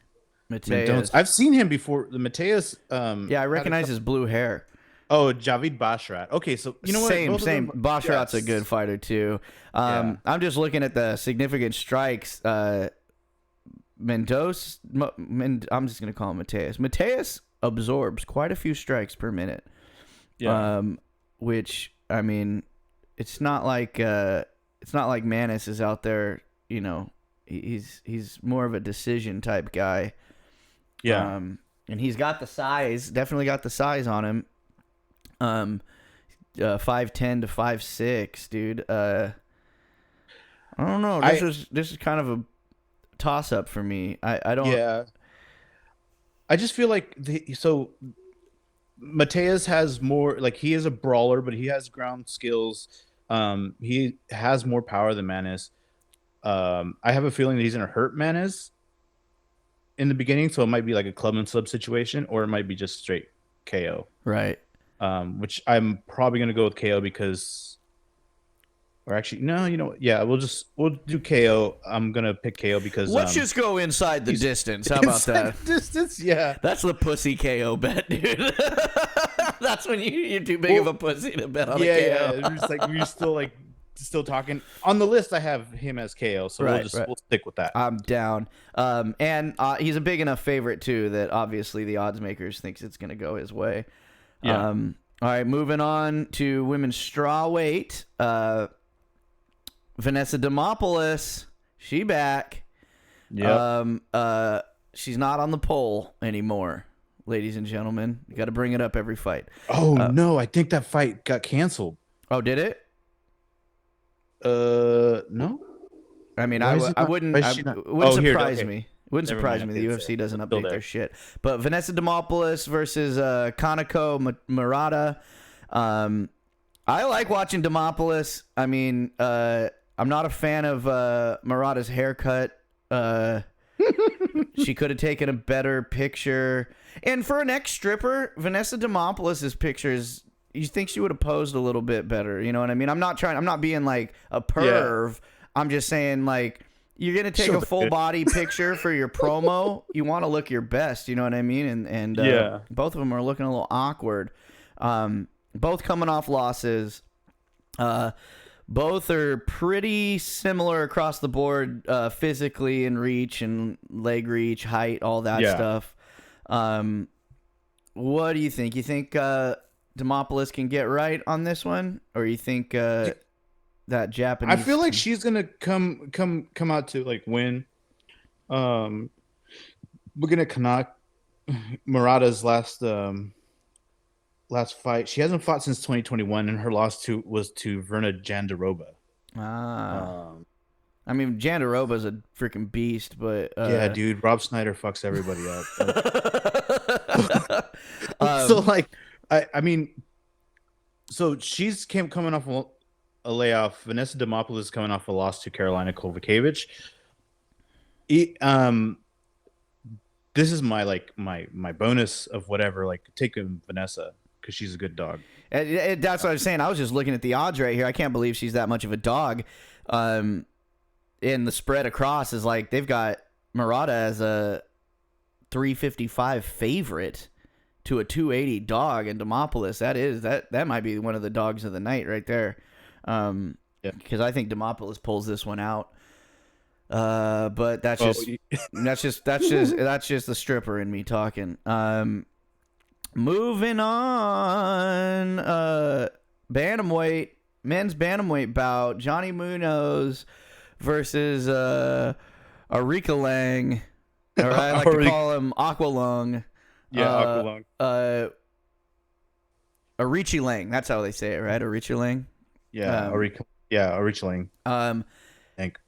Mateus. I've seen him before. The Mateus. Yeah, I recognize his blue hair. Oh, Javid Bashrat. Okay, so you know what? Same. Bashrat's a good fighter too. I'm just looking at the significant strikes. Mendoza. I'm just gonna call him Mateus. Mateus absorbs quite a few strikes per minute. Yeah. Which, I mean, it's not like Maness is out there. You know, he's more of a decision type guy. Yeah. And he's got the size. Definitely got the size on him. 5'10" to 5'6", dude. I don't know. This is kind of a toss up for me. I don't. Yeah. I just feel like Mateus has more, like, he is a brawler, but he has ground skills. He has more power than Maness. I have a feeling that he's gonna hurt Maness in the beginning, so it might be like a club and sub situation, or it might be just straight KO. Right. Which I'm probably gonna go with KO because, or actually, no, you know what? Yeah, we'll do KO. I'm gonna pick KO because let's just go inside the distance. How about that? Distance, yeah. That's the pussy KO bet, dude. That's when you're too big of a pussy to bet on a KO. Yeah. We're still talking. On the list, I have him as KO, so we'll stick with that. I'm down. And he's a big enough favorite too that obviously the odds makers thinks it's gonna go his way. Yeah. All right, moving on to women's strawweight. Vanessa Demopoulos, she back. Yeah. She's not on the pole anymore, ladies and gentlemen. You got to bring it up every fight. Oh no, I think that fight got canceled. Oh, did it? No. I mean, it wouldn't surprise me. It wouldn't surprise me. The UFC doesn't update their shit. But Vanessa Demopoulos versus Kanako Murata. I like watching Demopoulos. I mean, I'm not a fan of Murata's haircut. She could have taken a better picture. And for an ex-stripper, Vanessa Demopoulos' pictures, you think she would have posed a little bit better. You know what I mean? I'm not being like a perv. Yeah. I'm just saying, like, you're going to take a full body picture for your promo. You want to look your best. You know what I mean? And both of them are looking a little awkward. Both coming off losses. Both are pretty similar across the board, physically and reach and leg reach, height, all that stuff. What do you think? You think Demopoulos can get right on this one, or you think that Japanese? I feel like she's gonna come out to like win. We're gonna knock Murata's last fight. She hasn't fought since 2021, and her loss was to Verna Jandiroba. I mean, Jandiroba's a freaking beast, but yeah, dude, Rob Snyder fucks everybody up. So like, I mean, so she's coming off a layoff. Vanessa Demopoulos is coming off a loss to Carolina Kovacevic. This is my bonus of whatever. Like, taking Vanessa because she's a good dog. That's what I was saying. I was just looking at the odds right here. I can't believe she's that much of a dog. And the spread across is like they've got Murata as a 355 favorite to a 280 dog, and Demopoulos that might be one of the dogs of the night right there. Because I think Demopoulos pulls this one out. But that's just the stripper in me talking. Moving on, bantamweight, men's bantamweight bout, Johnny Munoz versus Arika Lang, or I like to call him Aqualung. Yeah, Aqualung. Arichi Lang, that's how they say it, right? Arichi Lang. Yeah, Arichi Lang. I think.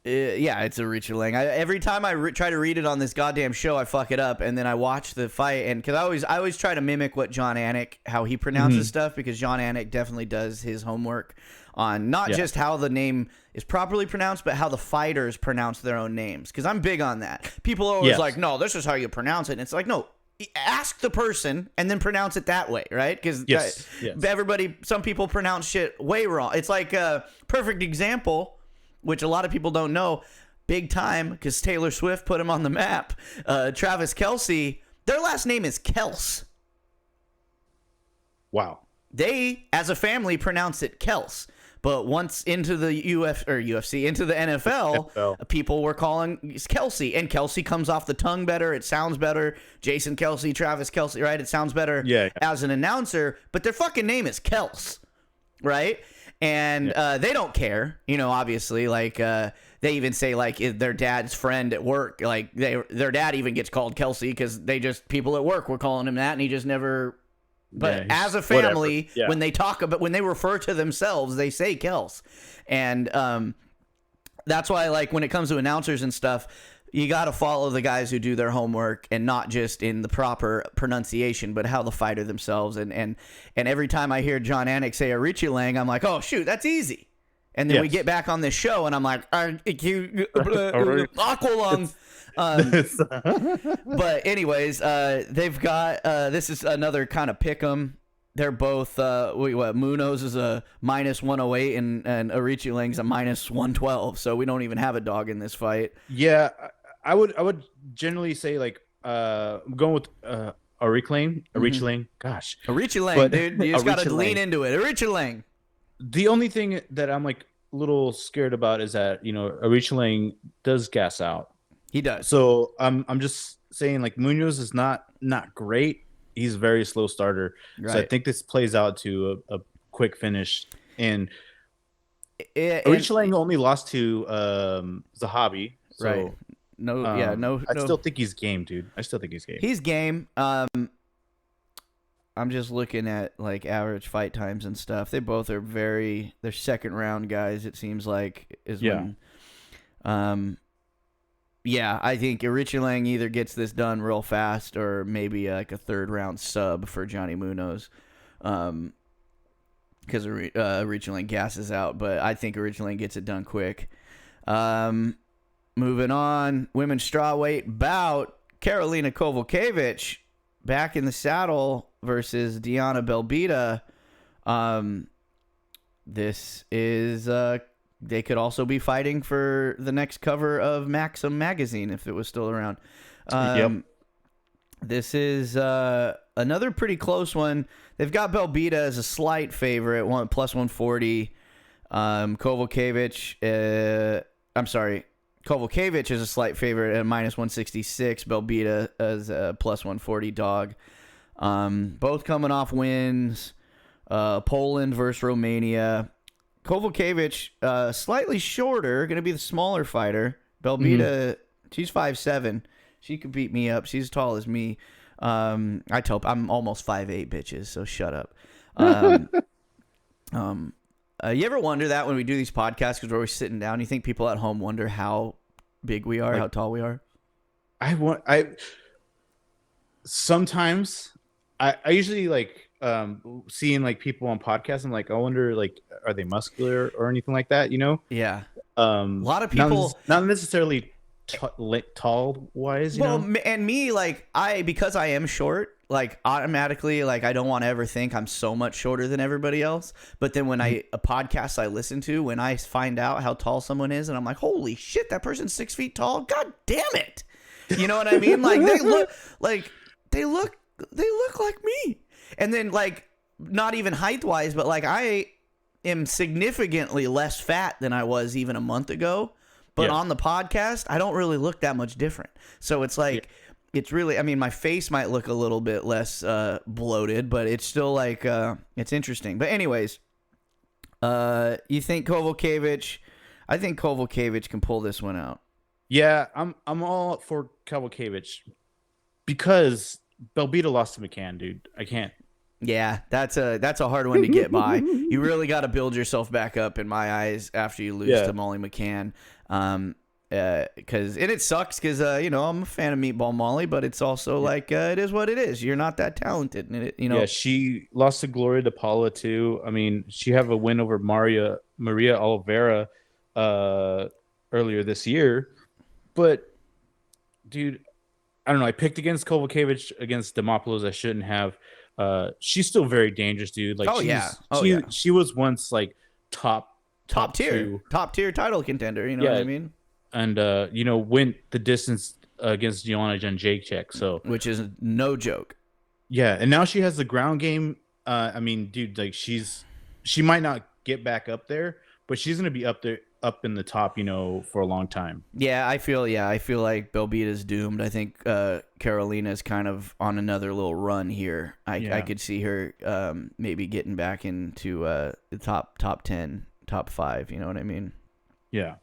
Yeah, it's a Richard Lang. Every time I try to read it on this goddamn show, I fuck it up, and then I watch the fight, and because I always try to mimic what John Anik, how he pronounces stuff, because John Anik definitely does his homework on not just how the name is properly pronounced, but how the fighters pronounce their own names. Because I'm big on that. People are always like, "No, this is how you pronounce it," and it's like, no. Ask the person and then pronounce it that way, right? Because some people pronounce shit way wrong. It's like a perfect example, which a lot of people don't know, big time, because Taylor Swift put him on the map. Travis Kelce, their last name is Kels. Wow. They, as a family, pronounce it Kels. But once into the UFC, into the NFL, people were calling Kelce. And Kelce comes off the tongue better. It sounds better. Jason Kelce, Travis Kelce, right? It sounds better as an announcer. But their fucking name is Kels, right? And they don't care, obviously. Like, they even say, like, their dad's friend at work, like, their dad even gets called Kelce because people at work were calling him that, and he just never... But as a family, when they refer to themselves, they say Kels. And that's why, like, when it comes to announcers and stuff, you got to follow the guys who do their homework, and not just in the proper pronunciation, but how the fighter themselves. And every time I hear John Anik say Arichi Lang, I'm like, oh, shoot, that's easy. And then we get back on this show, and I'm like, Aqualung. But anyways, they've got this is another kind of pick 'em. They're both Munoz is a minus 108 and Arichi Lang's a minus 112, so we don't even have a dog in this fight. Yeah, I would generally say, like, I'm going with Arichi Lang. Gosh, Arichi Lang, dude, you just gotta lean into it. Arichi Lang. The only thing that I'm like a little scared about is that Arichi Lang does gas out. He does. So I'm just saying, like, Munoz is not great. He's a very slow starter. Right. So I think this plays out to a quick finish. And Arichi Lang only lost to Zahabi. So, right. No. I still think he's game, dude. He's game. I'm just looking at, like, average fight times and stuff. They both are they're second round guys, it seems like, when I think Arichi Lang either gets this done real fast or maybe like a third round sub for Johnny Munoz, because Arichi Lang gasses out. But I think Arichi Lang gets it done quick. Moving on, women's strawweight bout, Karolina Kowalkiewicz back in the saddle versus Diana Belbita. This is they could also be fighting for the next cover of Maxim magazine if it was still around. This is another pretty close one. They've got Belbita as a slight favorite, plus 140. Kovalevich, I'm sorry. Kovalevich is a slight favorite at -166. Belbita as a +140 dog. Both coming off wins. Poland versus Romania. Kovalevich, slightly shorter, going to be the smaller fighter. Belbita, she's 5'7". She could beat me up. She's as tall as me. I tell I'm almost 5'8", bitches, so shut up. You ever wonder that when we do these podcasts because we're always sitting down? You think people at home wonder how big we are, how tall we are? Sometimes I usually like seeing like people on podcasts. I'm like, I wonder, like, are they muscular or anything like that? You know? Yeah. A lot of people, not necessarily tall wise. You know? And me, like because I am short, like automatically, like I don't want to ever think I'm so much shorter than everybody else. But then when a podcast I listen to, when I find out how tall someone is, and I'm like, holy shit, that person's 6 feet tall. God damn it. You know what I mean? Like they look like me. And then like not even height wise, but like I am significantly less fat than I was even a month ago. But on the podcast, I don't really look that much different. So it's like, it's really, I mean, my face might look a little bit less bloated, but it's still like, it's interesting. But anyways, you think Kovalevich? I think Kovalevich can pull this one out. Yeah, I'm all for Kovalevich because Belbita lost to McCann, dude. I can't. Yeah, that's a hard one to get by. You really got to build yourself back up in my eyes after you lose to Molly McCann. Because it sucks because I'm a fan of Meatball Molly, but it's also like it is what it is. You're not that talented, and Yeah, she lost to Gloria DePaula too. I mean, she have a win over Maria Oliveira earlier this year, but dude, I don't know. I picked against Kovalevich against Demopoulos. I shouldn't have. She's still very dangerous, dude. Like, she was once like top tier title contender. You know what I mean? And went the distance against Joanna Jędrzejczyk, so which is no joke. Yeah, and now she has the ground game. I mean, dude, like she might not get back up there, but she's gonna be up in the top, for a long time. Yeah, I feel like Belbita's doomed. I think Carolina's kind of on another little run here. I could see her maybe getting back into the top 10, top 5. You know what I mean? Yeah.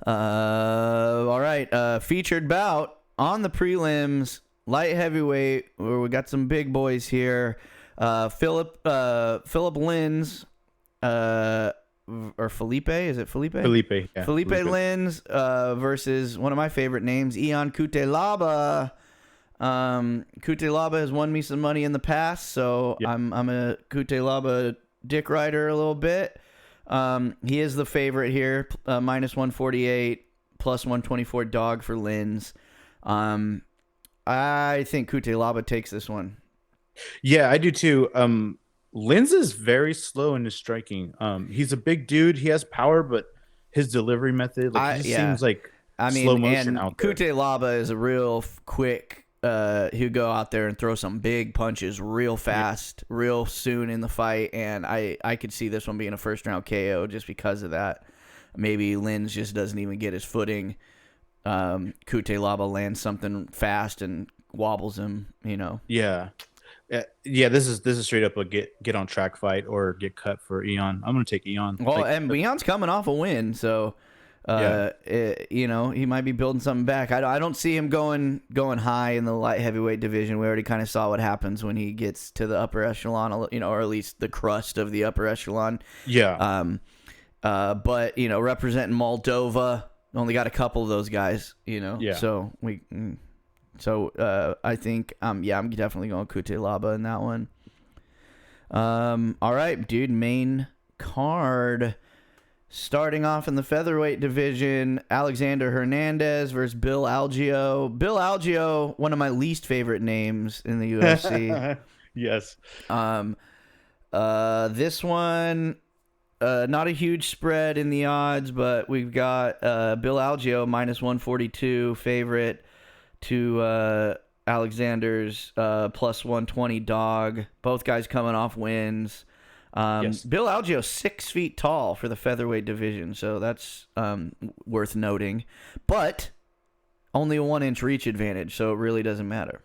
All right. Featured bout on the prelims, light heavyweight, where we got some big boys here. Philip Lins, or Felipe? Is it Felipe? Felipe. Yeah, Felipe Lins versus one of my favorite names, Ion Cutelaba. Cutelaba has won me some money in the past, so I'm a Cutelaba dick rider a little bit. He is the favorite here, -148, +124 dog for Lins. I think Cutelaba takes this one. Yeah, I do too. Lins is very slow in his striking. He's a big dude. He has power, but his delivery method seems like slow motion out there. Cutelaba is a real quick. He'll go out there and throw some big punches real fast, real soon in the fight, and I could see this one being a first round KO just because of that. Maybe Lins just doesn't even get his footing. Cutelaba lands something fast and wobbles him. Yeah, this is straight up a get on track fight or get cut for Ion. I'm gonna take Ion. Well, and Ion's coming off a win, so he might be building something back. I don't see him going high in the light heavyweight division. We already kind of saw what happens when he gets to the upper echelon, or at least the crust of the upper echelon. Yeah. But representing Moldova, only got a couple of those guys. Yeah. So I think I'm definitely going Cutelaba in that one. All right, dude. Main card. Starting off in the featherweight division, Alexander Hernandez versus Bill Algeo. Bill Algeo, one of my least favorite names in the UFC. Yes. This one, not a huge spread in the odds, but we've got Bill Algeo -142 favorite to Alexander's +120 dog. Both guys coming off wins. Yes. Bill Algeo 6 feet tall for the featherweight division, so that's worth noting. But only a 1-inch reach advantage, so it really doesn't matter.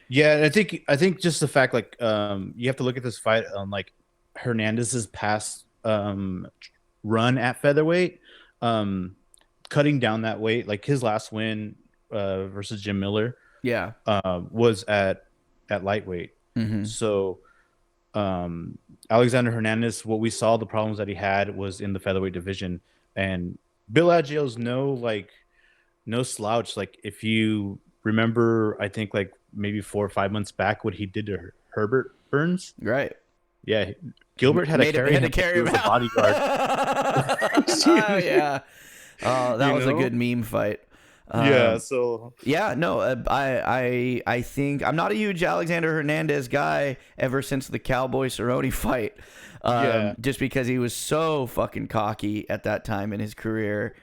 Yeah, I think just the fact like you have to look at this fight on like Hernandez's past run at featherweight, cutting down that weight. Like his last win versus Jim Miller, Yeah, was at lightweight. mm-hmm. So Alexander Hernandez, what we saw the problems that he had was in the featherweight division, and Bill Ageo's no slouch. Like if you remember, I think like maybe 4 or 5 months back, what he did to Herbert Burns. Right. Yeah, Gilbert had to carry him as a bodyguard. Oh, yeah. Oh, that was a good meme fight. Yeah. So yeah, no, I think I'm not a huge Alexander Hernandez guy ever since the Cowboy Cerrone fight. Just because he was so fucking cocky at that time in his career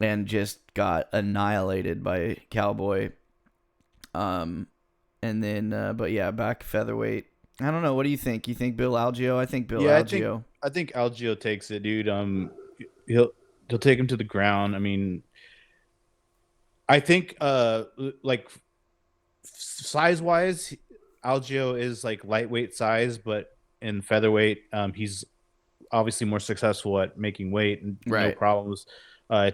and just got annihilated by Cowboy. And then, but yeah, back featherweight. I don't know. What do you think? You think Bill Algeo? I think Bill Algeo. I think Algeo takes it, dude. He'll take him to the ground. I mean, I think like size wise, Algeo is like lightweight size, but in featherweight, he's obviously more successful at making weight and no problems. We're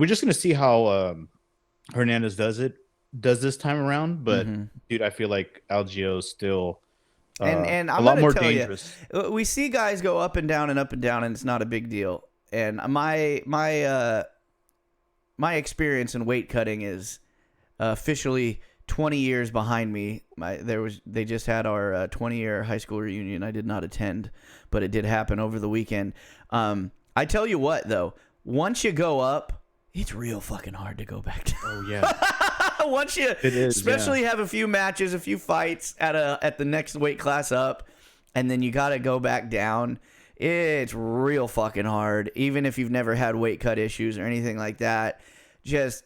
just gonna see how Hernandez does this time around, but dude, I feel like Algeo is still and a I'm lot more tell dangerous. You, we see guys go up and down, and it's not a big deal. And my experience in weight cutting is officially 20 years behind me. They just had our 20-year high school reunion. I did not attend, but it did happen over the weekend. I tell you what, though, once you go up, it's real fucking hard to go back down. Oh yeah. Once you, especially have a few matches, a few fights at the next weight class up, and then you got to go back down. It's real fucking hard, even if you've never had weight cut issues or anything like that. Just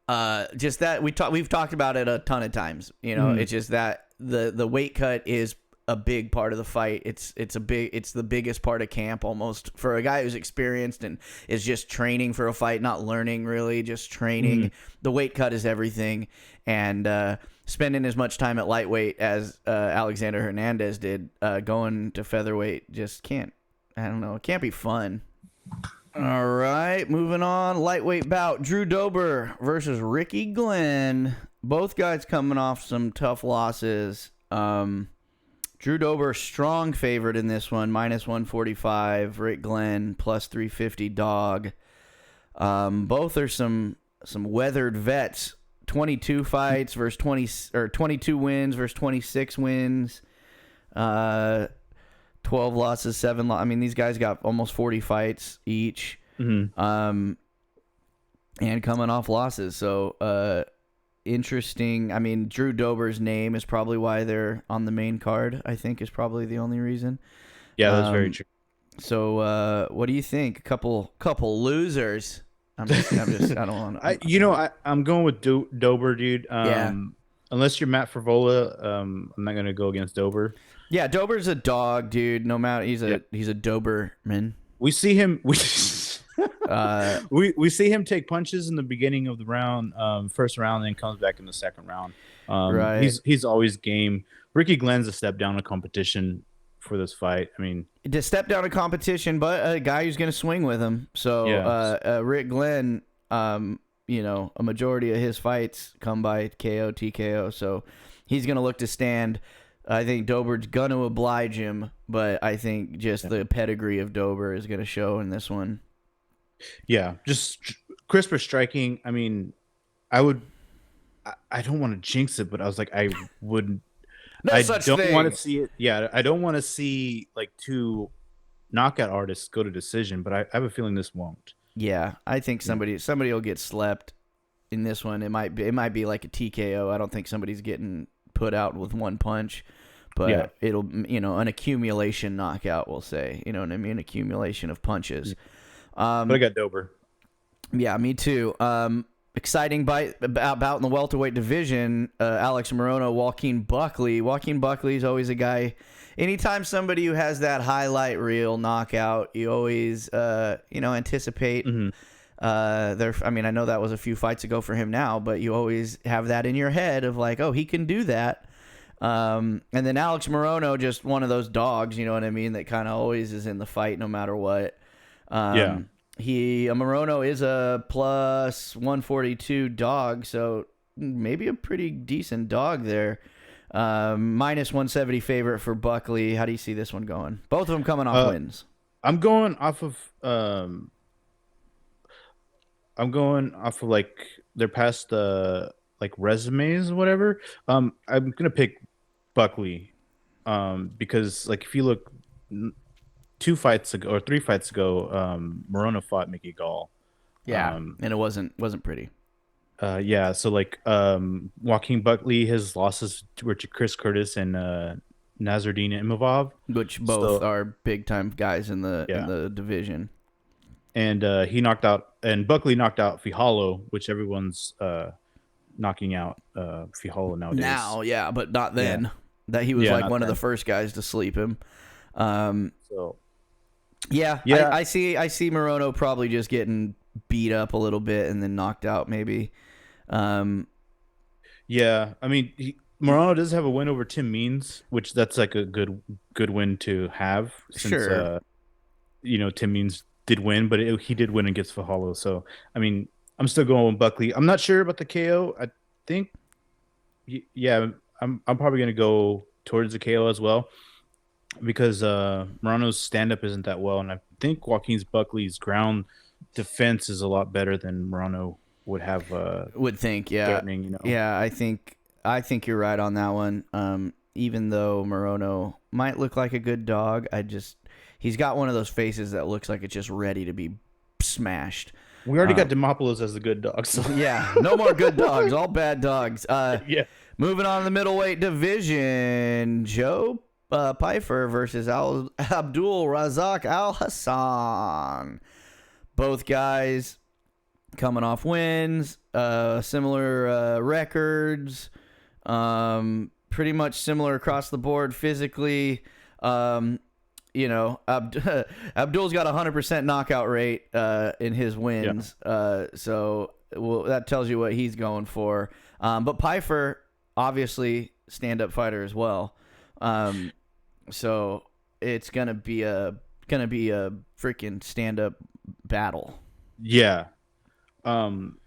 that we've talked about it a ton of times. You know, it's just that the weight cut is a big part of the fight. It's the biggest part of camp almost for a guy who's experienced and is just training for a fight, not learning really, just training. The weight cut is everything, and spending as much time at lightweight as Alexander Hernandez did, going to featherweight just can't. I don't know. It can't be fun. All right, moving on. Lightweight bout: Drew Dober versus Ricky Glenn. Both guys coming off some tough losses. Drew Dober, strong favorite in this one, -145. Rick Glenn, +350 dog. Both are some weathered vets. 22 fights versus 22 wins versus 26 wins. 12 losses, 7 losses. I mean, these guys got almost 40 fights each. And coming off losses. So, interesting. I mean, Drew Dober's name is probably why they're on the main card. I think is probably the only reason. Yeah, that's very true. So, what do you think? A couple losers. I don't want to. I'm going with Dober, dude. Unless you're Matt Favola, I'm not gonna go against Dober. Yeah, Dober's a dog, dude. No matter he's a Doberman. We see him. We see him take punches in the beginning of the round, first round, and then comes back in the second round. Right. He's always game. Ricky Glenn's a step down in competition for this fight. I mean, to step down in competition, but a guy who's going to swing with him. So Rick Glenn, a majority of his fights come by KO, TKO. So he's going to look to stand. I think Dober's going to oblige him, but I think just the pedigree of Dober is going to show in this one. Yeah, just crisper striking. I mean, I don't want to jinx it, but I was like, I wouldn't. I don't want to see it. Yeah, I don't want to see like two knockout artists go to decision, but I have a feeling this won't. Yeah, I think somebody will get slept in this one. It might be like a TKO. I don't think somebody's getting put out with one punch, but it'll an accumulation knockout. We'll say, you know what I mean, accumulation of punches. But I got Dober. Yeah, me too. exciting bout in the welterweight division. Alex Morono, Joaquin Buckley. Joaquin Buckley is always a guy. Anytime somebody who has that highlight reel knockout, you always anticipate. I mean, I know that was a few fights ago for him now, but you always have that in your head of like, oh, he can do that. And then Alex Morono, just one of those dogs, you know what I mean, that kind of always is in the fight no matter what. Morono is a plus 142 dog, so maybe a pretty decent dog there. Minus 170 favorite for Buckley. How do you see this one going? Both of them coming off wins. I'm going off of like their past like resumes or whatever. I'm gonna pick Buckley because like if you look 2 fights ago or 3 fights ago, Morono fought Mickey Gall. And it wasn't pretty. So like Joaquin Buckley, his losses were to Chris Curtis and Nazardine Imavov, which both are big time guys in the division. And Buckley knocked out Fihalo, which everyone's knocking out Fihalo nowadays. Now, yeah, but not then. Yeah. That he was like one of the first guys to sleep him. I see Morono probably just getting beat up a little bit and then knocked out maybe. I mean, Morono does have a win over Tim Means, which that's like a good win to have. Since, Tim Means did win, but he did win against Fihalo. So, I mean, I'm still going with Buckley. I'm not sure about the KO. I think, I'm probably going to go towards the KO as well because Morono's stand-up isn't that well, and I think Joaquin Buckley's ground defense is a lot better than Morono would have. Would think, yeah. Yeah, I think you're right on that one. Even though Morono might look like a good dog, he's got one of those faces that looks like it's just ready to be smashed. We already got Demopoulos as the good dog. So. Yeah, no more good dogs, all bad dogs. Moving on to the middleweight division, Joe Pyfer versus Abdul Razak Al Hassan. Both guys coming off wins, similar records, pretty much similar across the board physically. Abdul's got a 100% knockout rate in his wins, so that tells you what he's going for. But Pyfer, obviously, stand-up fighter as well, so it's gonna be a freaking stand-up battle. Yeah, I'm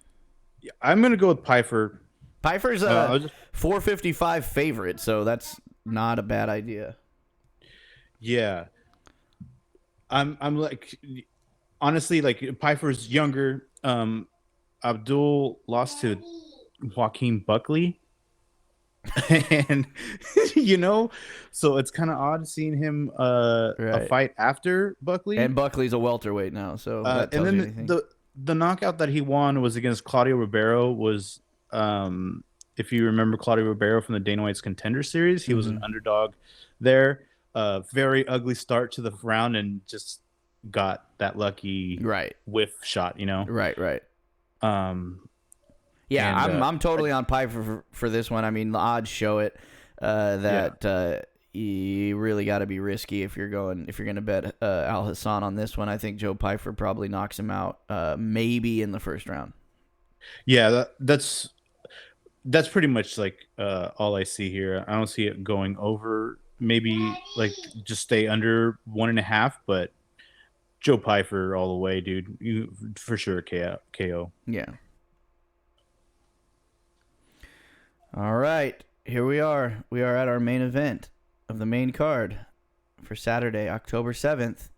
gonna go with Pyfer. Pyfer's a 455 favorite, so that's not a bad idea. Yeah, I'm like, honestly, like Pyfer's younger. Abdul lost to Joaquin Buckley, and so it's kind of odd seeing him a fight after Buckley. And Buckley's a welterweight now, so that tells and you then anything. the knockout that he won was against Claudio Ribeiro. Was if you remember Claudio Ribeiro from the Dana White's Contender Series, he was an underdog there. Very ugly start to the round and just got that lucky whiff shot, Right. I'm totally on Piper for this one. I mean, the odds show it that you really got to be risky if you're going to bet Al Hassan on this one. I think Joe Pyfer probably knocks him out, maybe in the first round. Yeah, that's pretty much like all I see here. I don't see it going over. Maybe like just stay under 1.5, but Joe Pyfer all the way, dude. You for sure KO. Yeah. All right, here we are. We are at our main event of the main card for Saturday, October 7th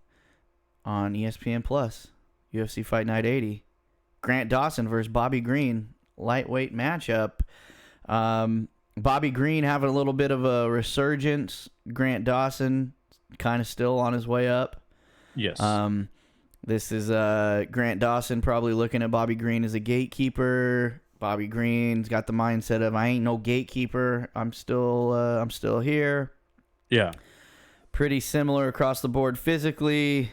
on ESPN Plus, UFC Fight Night 80. Grant Dawson versus Bobby Green, lightweight matchup. Bobby Green having a little bit of a resurgence. Grant Dawson kind of still on his way up. Yes. This is Grant Dawson probably looking at Bobby Green as a gatekeeper. Bobby Green's got the mindset of I ain't no gatekeeper. I'm still here. Yeah. Pretty similar across the board physically.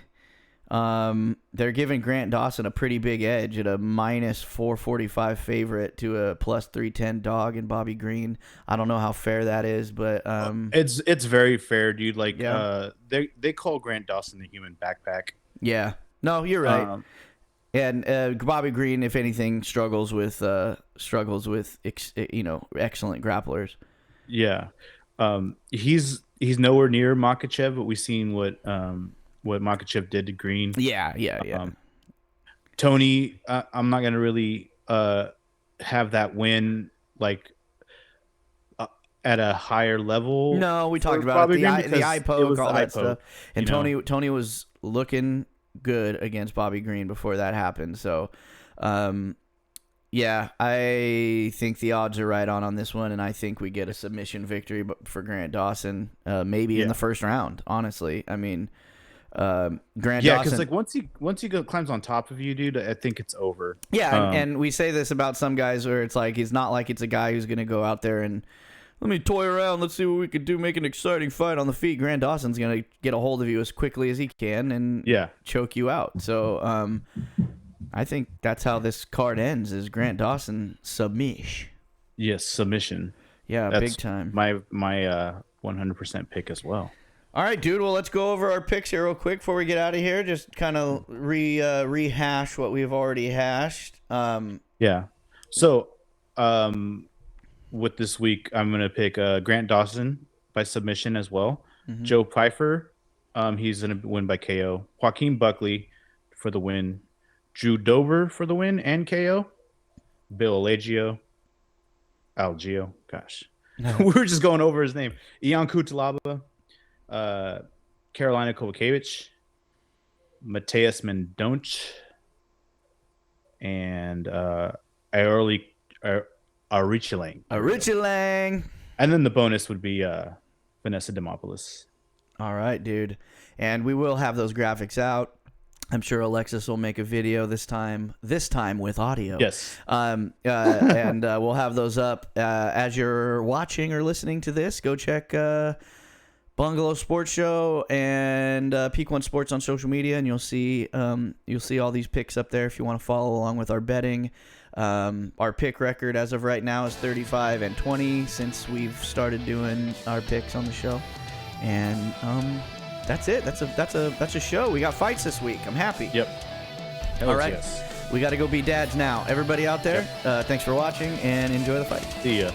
They're giving Grant Dawson a pretty big edge at a minus 445 favorite to a plus 310 dog in Bobby Green. I don't know how fair that is, but it's very fair, dude. Like Yeah. they call Grant Dawson the human backpack. yeah. No, you're right. And Bobby Green, if anything, struggles with excellent grapplers. Yeah, he's nowhere near Makachev, but we've seen what Makachev did to Green. Yeah. Tony, I'm not gonna really have that win like at a higher level. No, we talked about it, the eye poke, all that stuff. And Tony was looking good against Bobby Green before that happened. So, yeah, I think the odds are right on this one, and I think we get a submission victory for Grant Dawson, maybe in the first round. Honestly, I mean, Grant Dawson. Yeah, because like once he climbs on top of you, dude, I think it's over. Yeah, and we say this about some guys where it's like it's not like it's a guy who's gonna go out there and let me toy around. Let's see what we could do. Make an exciting fight on the feet. Grant Dawson's gonna get a hold of you as quickly as he can and choke you out. So I think that's how this card ends: is Grant Dawson submission. Yes, submission. Yeah, that's big time. My 100% pick as well. All right, dude. Well, let's go over our picks here real quick before we get out of here. Just kind of rehash what we've already hashed. Yeah. So, with this week, I'm gonna pick Grant Dawson by submission as well. Mm-hmm. Joe Pfeiffer, he's gonna win by KO. Joaquin Buckley for the win. Drew Dober for the win and KO. Bill Algeo. Gosh, we were just going over his name. Ion Kutalaba. Carolina Kovacevic, Mateus Mendonch, and Arichilang. And then the bonus would be Vanessa Demopoulos. All right, dude. And we will have those graphics out. I'm sure Alexis will make a video this time with audio. Yes. And we'll have those up as you're watching or listening to this. Go check Bungalow Sports Show and Peak One Sports on social media, and you'll see all these picks up there if you want to follow along with our betting. Our pick record as of right now is 35-20 since we've started doing our picks on the show, and that's it. That's a show. We got fights this week. I'm happy. Yep. All right. Yes. We got to go be dads now. Everybody out there, thanks for watching and enjoy the fight. See ya.